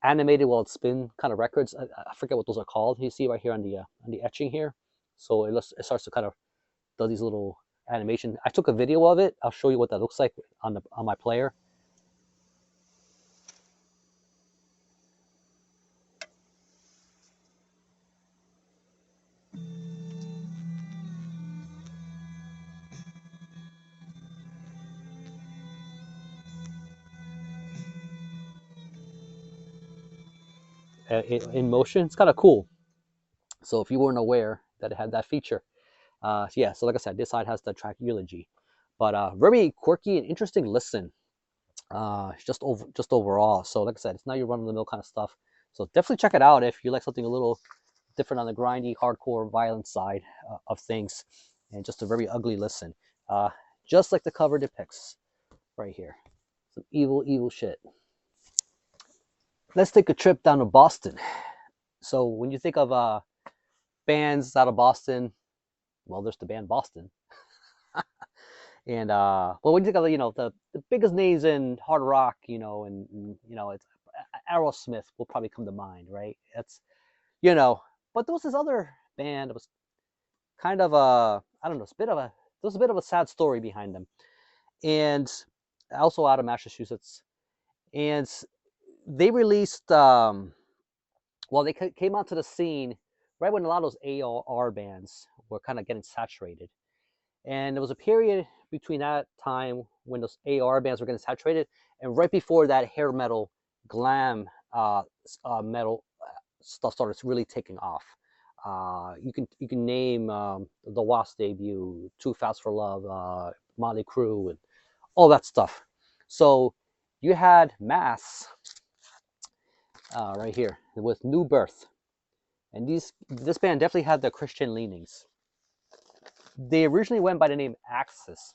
animated while it's spin kind of records. I forget what those are called. You see right here on the etching here. So it starts to kind of do these little animation. I took a video of it. I'll show you what that looks like on my player. In motion. It's kind of cool. So if you weren't aware that it had that feature, yeah. So like I said, this side has the track Eulogy, but very quirky and interesting listen. Just overall. So like I said, it's not your run of the mill kind of stuff. So definitely check it out if you like something a little different on the grindy, hardcore, violent side of things, and just a very ugly listen. Just like the cover depicts right here. Some evil, evil shit. let's take a trip down to Boston. So when you think of bands out of Boston, well, there's the band Boston. And well, when you think of the biggest names in hard rock, it's Aerosmith will probably come to mind, right? That's but there was this other band that was kind of I don't know, there's a bit of a sad story behind them, and also out of Massachusetts, and they released well, they came onto the scene right when a lot of those AR bands were kind of getting saturated. And there was a period between that time when those AR bands were getting saturated and right before that hair metal, glam metal stuff started really taking off. You can name the Wasp debut, Too Fast for Love, Motley Crue, and all that stuff. So you had Mass right here with New Birth, and this band definitely had the Christian leanings. They originally went by the name Axis,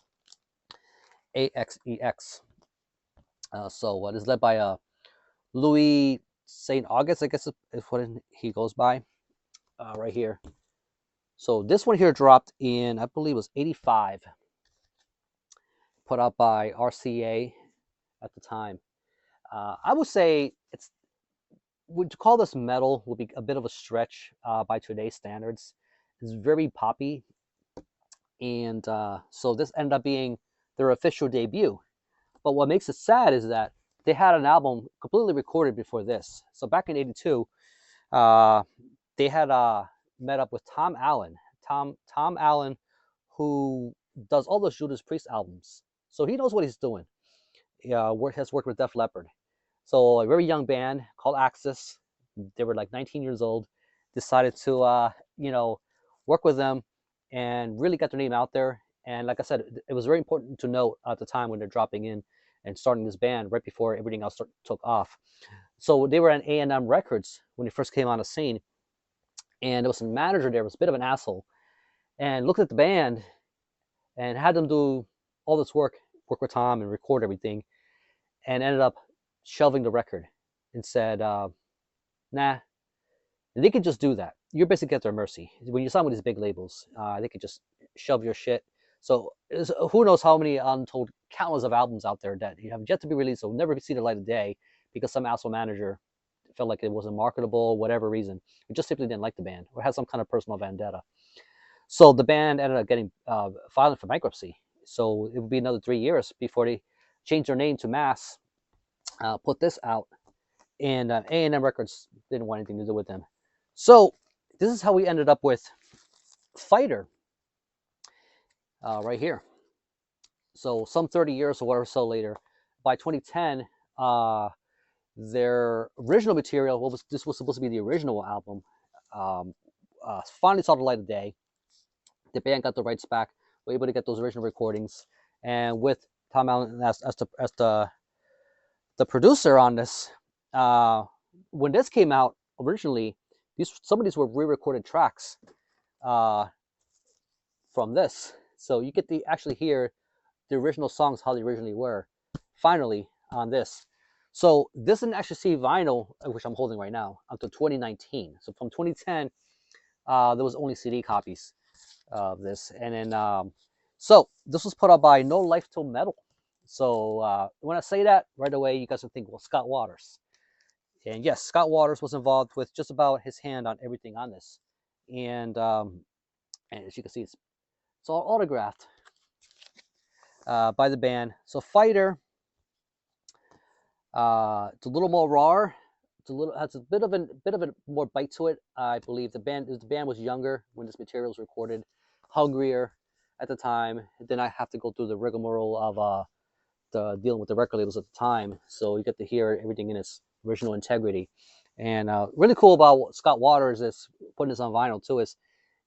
AXEX. So what is led by Louis St. August, I guess is what he goes by right here. So this one here dropped in, I believe it was 85, put out by RCA at the time. I would say would call this metal would be a bit of a stretch by today's standards. It's very poppy, and so this ended up being their official debut. But what makes it sad is that they had an album completely recorded before this. So back in '82, they had met up with Tom Allen. Tom Allen, who does all the Judas Priest albums, so he knows what he's doing. Has worked with Def Leppard. So a very young band called Axis. They were like 19 years old. Decided to work with them and really get their name out there. And like I said, it was very important to note at the time when they're dropping in and starting this band right before everything else took off. So they were at A&M Records when they first came on the scene, and there was a manager there, was a bit of an asshole, and looked at the band and had them do all this work with Tom and record everything, and ended up shelving the record and said, nah, they could just do that. You're basically at their mercy. When you sign with these big labels, they could just shove your shit. So who knows how many untold countless of albums out there that have yet to be released or will never see the light of day because some asshole manager felt like it wasn't marketable, whatever reason. Or just simply didn't like the band or had some kind of personal vendetta. So the band ended up getting filed for bankruptcy. So it would be another 3 years before they changed their name to Mass, put this out, and A&M Records didn't want anything to do with them. So this is how we ended up with Fighter right here. So some 30 years or whatever so later, by 2010, their original material, this was supposed to be the original album, finally saw the light of day. The band got the rights back, were able to get those original recordings, and with Tom Allen as the producer on this, when this came out originally, some of these were re-recorded tracks from this. So you get to actually hear the original songs how they originally were, finally on this. So this didn't actually see vinyl, which I'm holding right now, until 2019. So from 2010, there was only CD copies of this. And then, so this was put out by No Life Til Metal. So when I say that, right away, you guys will think, well, Scott Waters. And yes, Scott Waters was involved with just about his hand on everything on this. And as you can see, it's all autographed by the band. So Fighter, it's a little more raw. Has a bit of a more bite to it. I believe the band was younger when this material was recorded, hungrier at the time. Then I have to go through the rigmarole of dealing with the record labels at the time, so you get to hear everything in its original integrity. And really cool about what Scott Waters is putting this on vinyl too is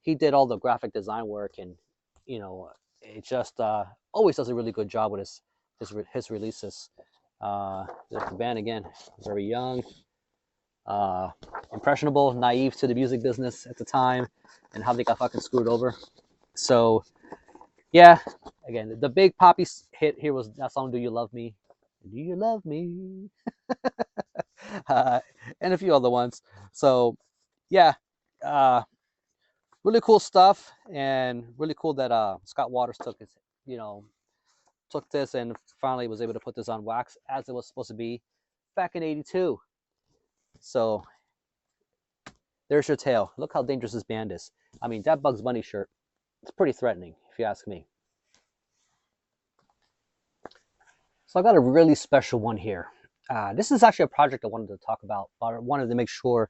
he did all the graphic design work, and it just always does a really good job with his releases. There's the band again, very young, impressionable, naive to the music business at the time, and how they got fucking screwed over. So yeah, again, the big poppy hit here was that song, Do You Love Me? Do You Love Me? and a few other ones. So yeah, uh, really cool stuff, and really cool that Scott Waters you know, took this and finally was able to put this on wax as it was supposed to be back in '82. So there's your tale. Look how dangerous this band is. I mean, that Bugs Bunny shirt, it's pretty threatening, if you ask me. So I got a really special one here. This is actually a project I wanted to talk about, but I wanted to make sure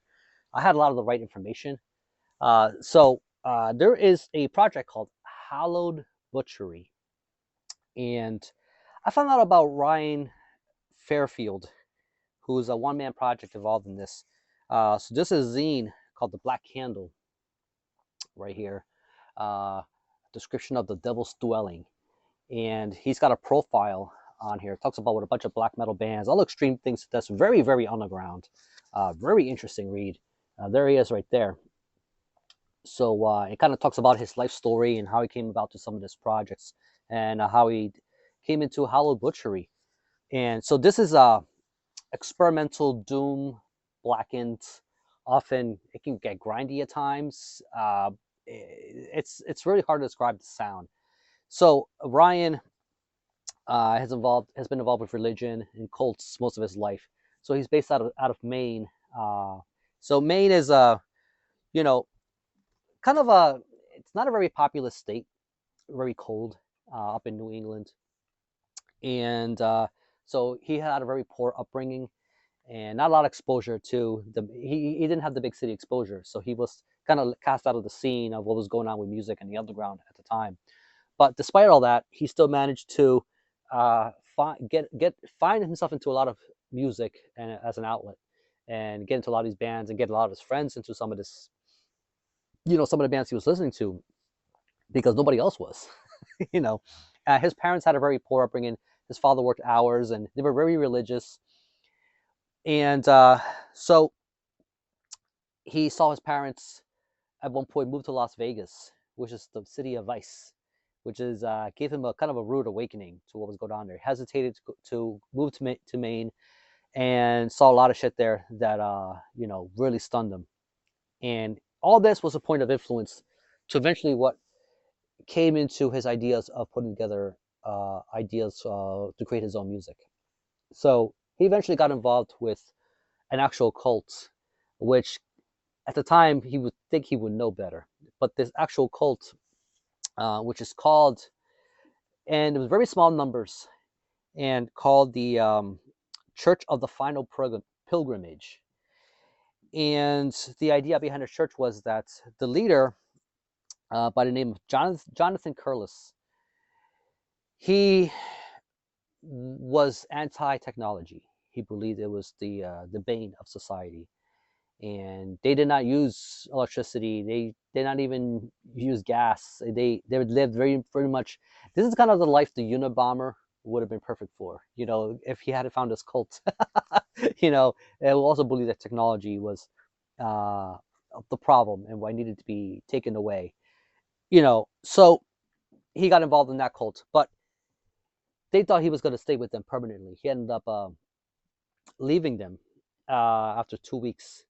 I had a lot of the right information. There is a project called Hallowed Butchery, and I found out about Ryan Fairfield, who's a one-man project involved in this. So this is a zine called The Black Candle, right here. Description of the Devil's Dwelling, and he's got a profile on here. It talks about what a bunch of black metal bands, all extreme things. That's very, very underground. Very interesting read. There he is, right there. So it kind of talks about his life story and how he came about to some of his projects, and how he came into Hallowed Butchery. And so this is experimental doom, blackened. Often it can get grindy at times. It's really hard to describe the sound. So Ryan has been involved with religion and cults most of his life. So he's based out of Maine. So Maine is you know kind of it's not a very populous state, very cold, up in New England, and so he had a very poor upbringing and not a lot of exposure to he didn't have the big city exposure, so he was kind of cast out of the scene of what was going on with music and the underground at the time. But despite all that, he still managed to find himself into a lot of music and as an outlet, and get into a lot of these bands and get a lot of his friends into some of this, some of the bands he was listening to, because nobody else was. you know, his parents had a very poor upbringing. His father worked hours, and they were very religious. And so he saw his parents at one point move to Las Vegas, which is the city of vice, which is gave him a kind of a rude awakening to what was going on there. He hesitated to move to Maine, and saw a lot of shit there that really stunned him. And all this was a point of influence to eventually what came into his ideas of putting together ideas to create his own music. So he eventually got involved with an actual cult, which at the time he would think he would know better. But this actual cult, which is called, and it was very small numbers, and called the Church of the Final Pilgrimage. And the idea behind the church was that the leader, by the name of Jonathan Curlis, he was anti-technology. He believed it was the bane of society, and they did not use electricity. They did not even use gas. They would live very much. This is kind of the life the Unabomber would have been perfect for. If he hadn't found his cult. It will also believe that technology was uh, the problem and why it needed to be taken away. So he got involved in that cult, but they thought he was going to stay with them permanently. He ended up leaving them after 2 weeks.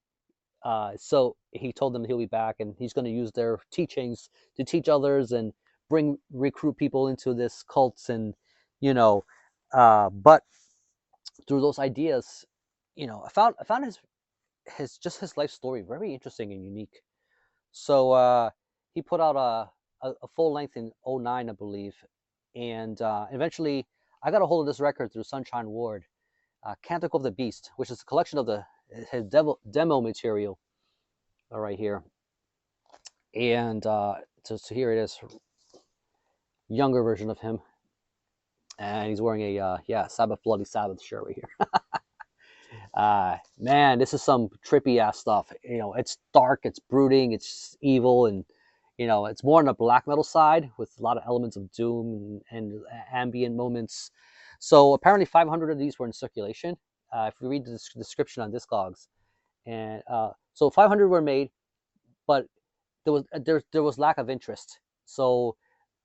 So he told them he'll be back, and he's going to use their teachings to teach others and recruit people into this cults, and but through those ideas, I found his life story very interesting and unique. So he put out a full length in '09, I believe, and eventually I got a hold of this record through Sunshine Ward, Canticle of the Beast, which is a collection of his demo material, right here. And so here it is, younger version of him, and he's wearing a Sabbath Bloody Sabbath shirt right here. Man, this is some trippy ass stuff. It's dark, it's brooding, it's evil, and it's more on the black metal side with a lot of elements of doom and ambient moments. So apparently 500 of these were in circulation. If you read the description on Discogs, and so 500 were made, but there was lack of interest. So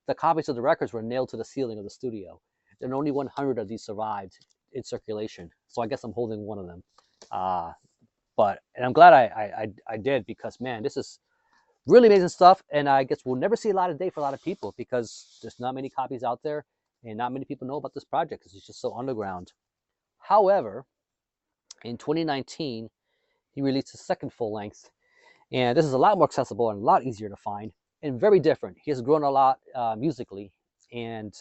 the copies of the records were nailed to the ceiling of the studio, and only 100 of these survived in circulation. So I guess I'm holding one of them. And I'm glad I did, because man, this is really amazing stuff, and I guess we'll never see a lot of day for a lot of people, because there's not many copies out there, and not many people know about this project because it's just so underground. However, in 2019, he released his second full length, and this is a lot more accessible and a lot easier to find, and very different. He has grown a lot musically, and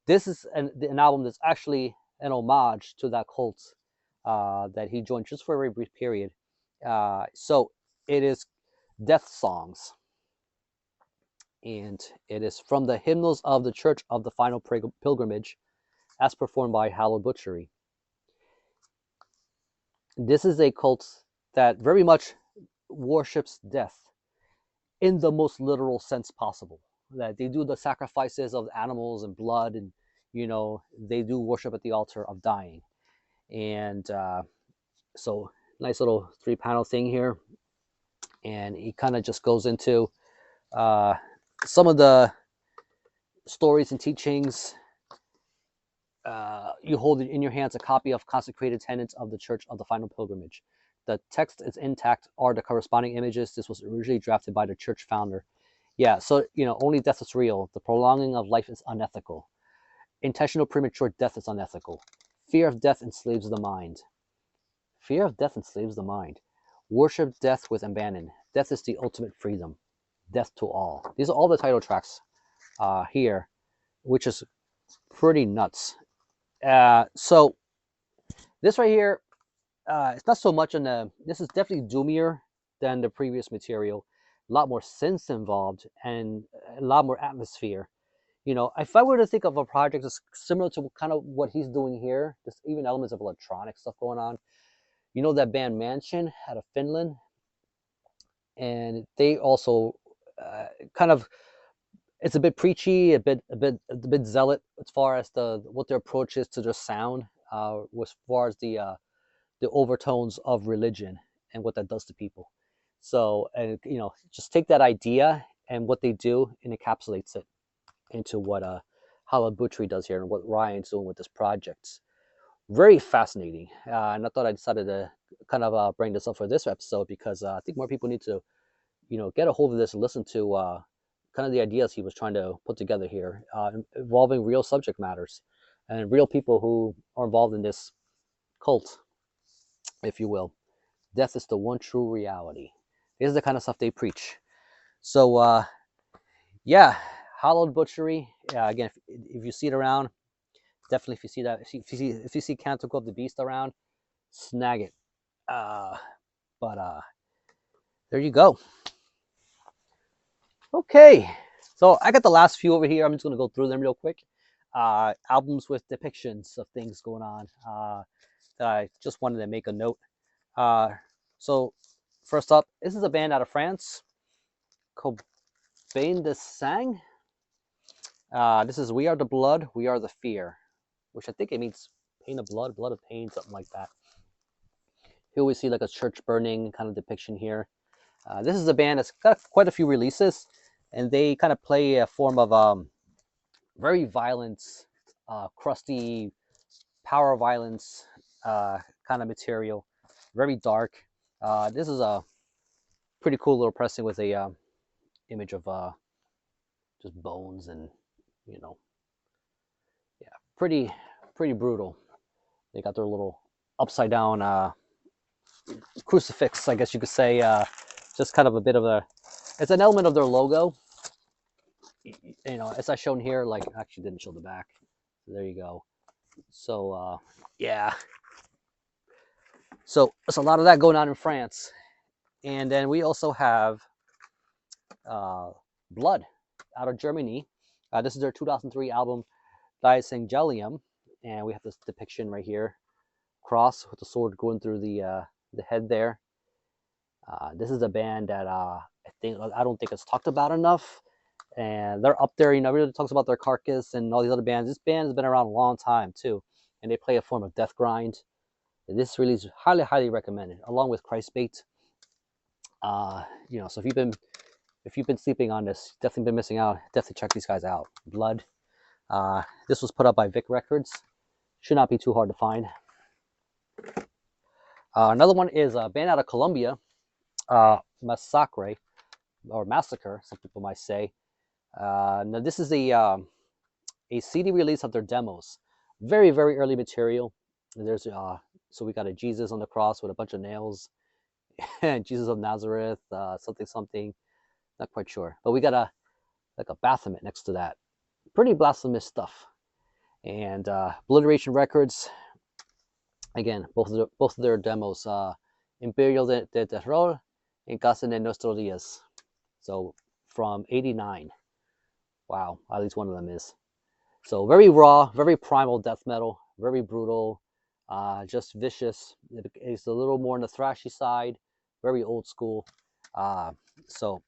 this is an album that's actually an homage to that cult that he joined just for a very brief period. So it is Death Songs, and it is from the Hymnals of the Church of the Final Pilgrimage, as performed by Hallowed Butchery. This is a cult that very much worships death in the most literal sense possible. That they do the sacrifices of animals and blood, and they do worship at the altar of dying. And so nice little 3-panel thing here, and he kind of just goes into some of the stories and teachings. You hold in your hands a copy of Consecrated Tenets of the Church of the Final Pilgrimage. The text is intact, are the corresponding images. This was originally drafted by the church founder. Yeah, so, only death is real. The prolonging of life is unethical. Intentional premature death is unethical. Fear of death enslaves the mind. Fear of death enslaves the mind. Worship death with abandon. Death is the ultimate freedom. Death to all. These are all the title tracks here, which is pretty nuts. So this right here, it's not so much this is definitely doomier than the previous material. A lot more synths involved and a lot more atmosphere. If I were to think of a project that's similar to kind of what he's doing here, there's even elements of electronic stuff going on. That band Mansion out of Finland, and they also kind of, it's a bit preachy, a bit zealot as far as what their approach is to their sound, as far as the overtones of religion and what that does to people. So, and just take that idea and what they do and encapsulates it into what Hallowed Butchery does here and what Ryan's doing with this project. Very fascinating, and I thought I decided to kind of bring this up for this episode, because I think more people need to get a hold of this and listen to kind of the ideas he was trying to put together here, involving real subject matters and real people who are involved in this cult, if you will. Death is the one true reality. This is the kind of stuff they preach. So yeah, Hallowed Butchery. Again, if you see it around, definitely, if you see Canticle of the Beast around, snag it. But there you go. Okay, so I got the last few over here. I'm just going to go through them real quick. Albums with depictions of things going on that I just wanted to make a note. So first up, this is a band out of France called Bain de Sang. This is We Are the Blood, We Are the Fear, which I think it means pain of blood, blood of pain, something like that. Here we see like a church burning kind of depiction here. This is a band that's got quite a few releases, and they kind of play a form of very violent, crusty, power violence kind of material. Very dark. This is a pretty cool little pressing with a image of just bones and, yeah, pretty brutal. They got their little upside down crucifix, I guess you could say. Just kind of a bit of it's an element of their logo. As I shown here, like, actually didn't show the back. So there you go. So yeah. So there's a lot of that going on in France. And then we also have Blood out of Germany. This is their 2003 album, Dies Angelium, and we have this depiction right here, cross with the sword going through the head there. This is a band that I don't think it's talked about enough, and they're up there. Everybody talks about their Carcass and all these other bands. This band has been around a long time too, and they play a form of death grind. And this release is highly recommended, along with Christbait. So if you've been sleeping on this, definitely been missing out. Definitely check these guys out. Blood. This was put up by Vic Records. Should not be too hard to find. Another one is a band out of Colombia, Massacre, or Massacre, some people might say. Now this is a CD release of their demos. Very, very early material. There's so we got a Jesus on the cross with a bunch of nails, and Jesus of Nazareth, something something, not quite sure. But we got a like a Baphomet next to that. Pretty blasphemous stuff. And Obliteration Records, again, both of their demos, Imperial de Terror and Casa de Nuestros Días. So from '89. Wow, at least one of them is. So very raw, very primal death metal, very brutal, just vicious. It's a little more on the thrashy side, very old school. So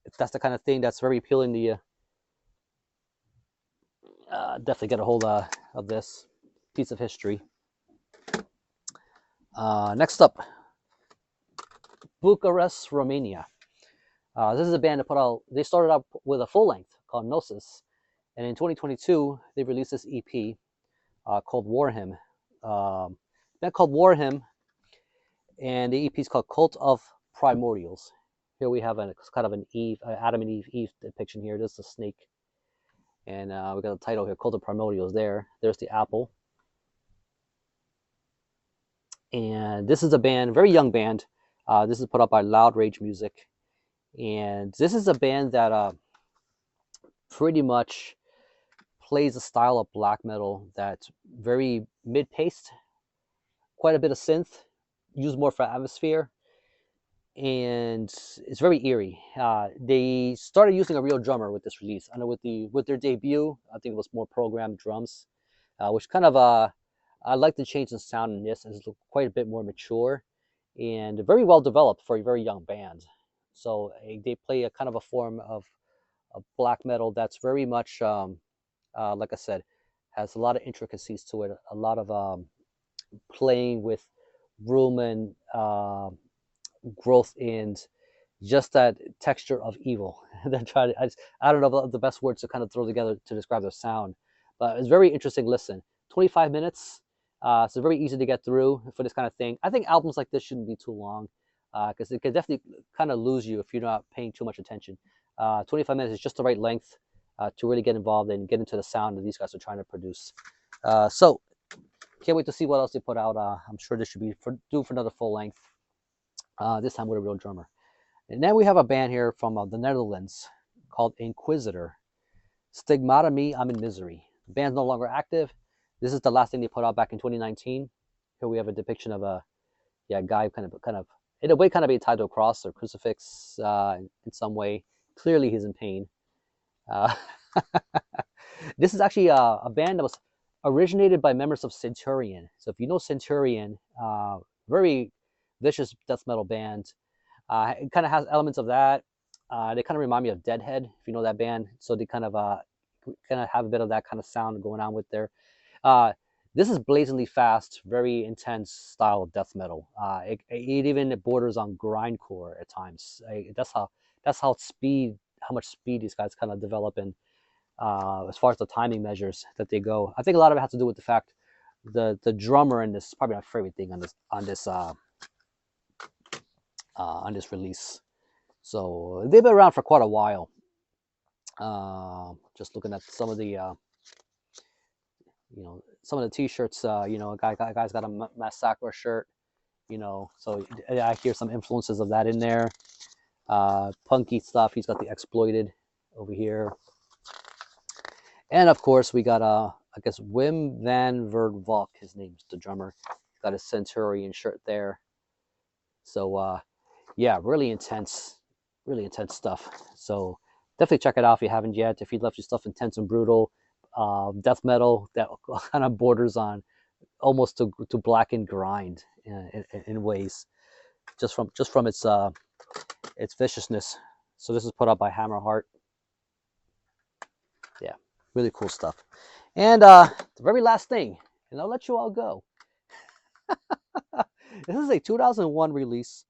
if that's the kind of thing that's very appealing to you, definitely get a hold of this piece of history. Next up, Bucharest, Romania. This is a band that put out. They started out with a full length called Gnosis, and in 2022 they released this EP called War Hymn. Band called War Hymn, and the EP is called Cult of Primordials. Here we have a kind of an Eve, Adam and Eve depiction here. This is a snake, and we got the title here, Cult of Primordials. There's the apple, and this is a band, very young band. This is put up by Loud Rage Music, and this is a band that pretty much plays a style of black metal that's very mid-paced, quite a bit of synth, used more for atmosphere, and it's very eerie. They started using a real drummer with this release. I know with their debut, I think it was more programmed drums, which kind of I like the change in sound in this. It's quite a bit more mature and very well developed for a very young band. So they play a kind of a form of black metal that's very much, like I said, has a lot of intricacies to it, a lot of playing with room and growth and just that texture of evil. I don't know the best words to kind of throw together to describe their sound, but it's very interesting listen. 25 minutes, so very easy to get through for this kind of thing. I think albums like this shouldn't be too long, because it can definitely kind of lose you if you're not paying too much attention. 25 minutes is just the right length to really get involved and get into the sound that these guys are trying to produce. So can't wait to see what else they put out. I'm sure this should be due for another full length, this time with a real drummer. And then we have a band here from the Netherlands called Inquisitor. Stigmata Me, I'm in Misery. The band's no longer active. This is the last thing they put out back in 2019. Here we have a depiction of a guy kind of in a way kind of being tied to a cross or crucifix in some way. Clearly he's in pain. This is actually a band that was originated by members of Centurion. So if you know Centurion, very vicious death metal band. It kind of has elements of that. They kind of remind me of Deadhead, if you know that band. So they kind of have a bit of that kind of sound going on with there. This is blazingly fast, very intense style of death metal. It even borders on grindcore at times. That's how much speed these guys kind of develop in, as far as the timing measures that they go. I think a lot of it has to do with the fact the drummer in this is probably my favorite thing on this release. So they've been around for quite a while. Just looking at some of the some of the t-shirts, a guy's got a Massacre shirt, so I hear some influences of that in there. Punky stuff. He's got the Exploited over here, and of course we got I guess Wim van Verdvalk, his name's the drummer. He's got a Centurion shirt there. So yeah, really intense stuff. So definitely check it out if you haven't yet. If you love your stuff intense and brutal, death metal that kind of borders on almost to black and grind in ways, just from its viciousness. So this is put out by Hammerheart. Yeah, really cool stuff. And the very last thing, and I'll let you all go. This is a 2001 release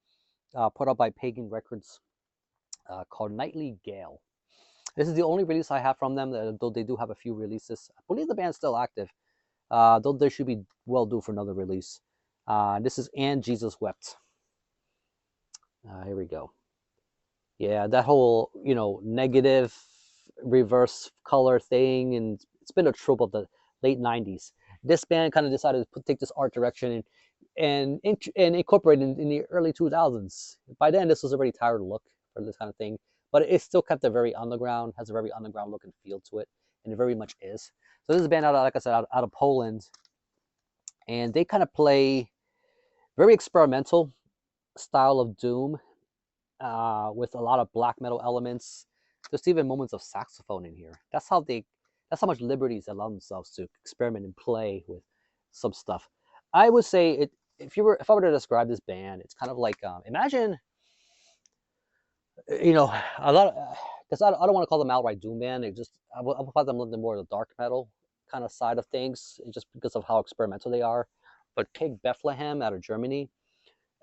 put out by Pagan Records called Nightly Gale. This is the only release I have from them, though they do have a few releases. I believe the band's still active, though they should be well due for another release. This is And Jesus Wept. Here we go. Yeah, that whole, negative reverse color thing, and it's been a trope of the late 90s. This band kind of decided to take this art direction and incorporate it in the early 2000s. By then, this was a very tired look for this kind of thing, but it still kept a very underground, has a very underground look and feel to it, and it very much is. So this is a band out of, like I said, out of Poland, and they kind of play very experimental style of doom, with a lot of black metal elements. There's even moments of saxophone in here. That's how much liberties they allow themselves to experiment and play with some stuff. I would say it. If I were to describe this band, it's kind of like, imagine, a lot of, because I don't want to call them outright doom band. I would call them a little more the dark metal kind of side of things, just because of how experimental they are. But Keg Bethlehem out of Germany,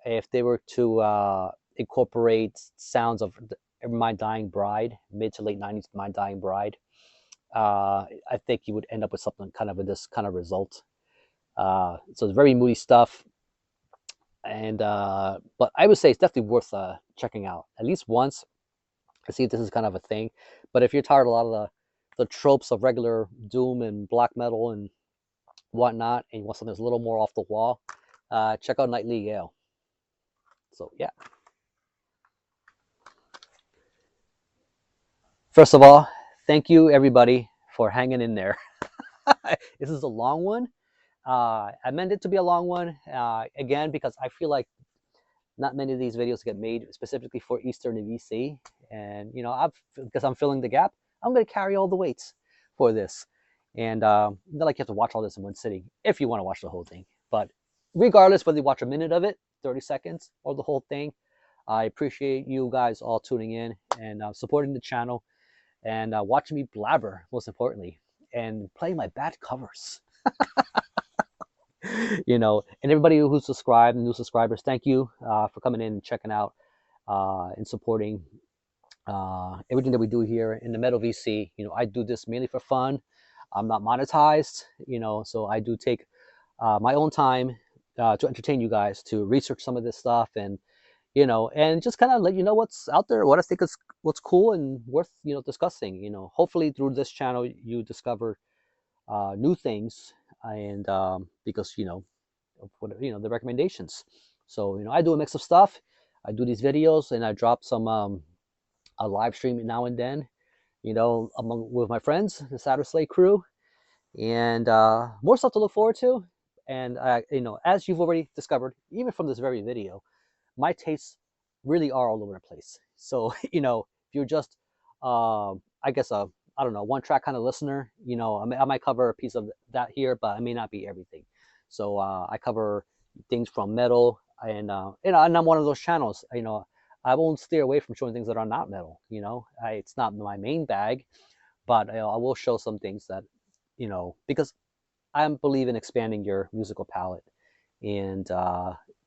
if they were to incorporate sounds of My Dying Bride, mid to late 90s My Dying Bride, I think you would end up with something kind of with this kind of result. So it's very moody stuff, and but I would say it's definitely worth checking out at least once to see if this is kind of a thing. But if you're tired of a lot of the tropes of regular doom and black metal and whatnot, and you want something that's a little more off the wall, check out Nightly Gale. So yeah. First of all, thank you everybody for hanging in there. This is a long one. I meant it to be a long one, again, because I feel like not many of these videos get made specifically for Eastern and VC. And, because I'm filling the gap, I'm going to carry all the weights for this. And not like you have to watch all this in one sitting if you want to watch the whole thing. But regardless, whether you watch a minute of it, 30 seconds, or the whole thing, I appreciate you guys all tuning in and supporting the channel and watching me blabber, most importantly, and playing my bad covers. And everybody who's subscribed, new subscribers, thank you for coming in and checking out and supporting everything that we do here in the Metal VC. I do this mainly for fun. I'm not monetized, so I do take my own time to entertain you guys, to research some of this stuff, and and just kind of let you know what's out there, what I think is what's cool and worth discussing. Hopefully through this channel you discover new things, and because the recommendations. So I do a mix of stuff. I do these videos and I drop some a live stream now and then, with my friends, the Saturday Slay crew, and more stuff to look forward to. And as you've already discovered, even from this very video, my tastes really are all over the place. So if you're just I guess I don't know, one track kind of listener, I might cover a piece of that here, but I may not be everything. So I cover things from metal, and and I'm one of those channels. I won't steer away from showing things that are not metal. It's not my main bag, but I will show some things that because I believe in expanding your musical palette, and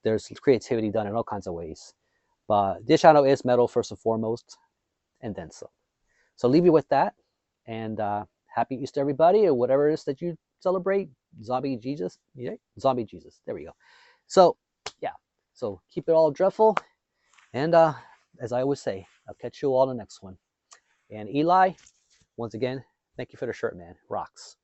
there's creativity done in all kinds of ways. But this channel is metal first and foremost, and then some. So leave you with that, and happy Easter, everybody, or whatever it is that you celebrate. Zombie Jesus, yeah, Zombie Jesus. There we go. So yeah, so keep it all dreadful, and as I always say, I'll catch you all in the next one. And Eli, once again, thank you for the shirt, man. Rocks.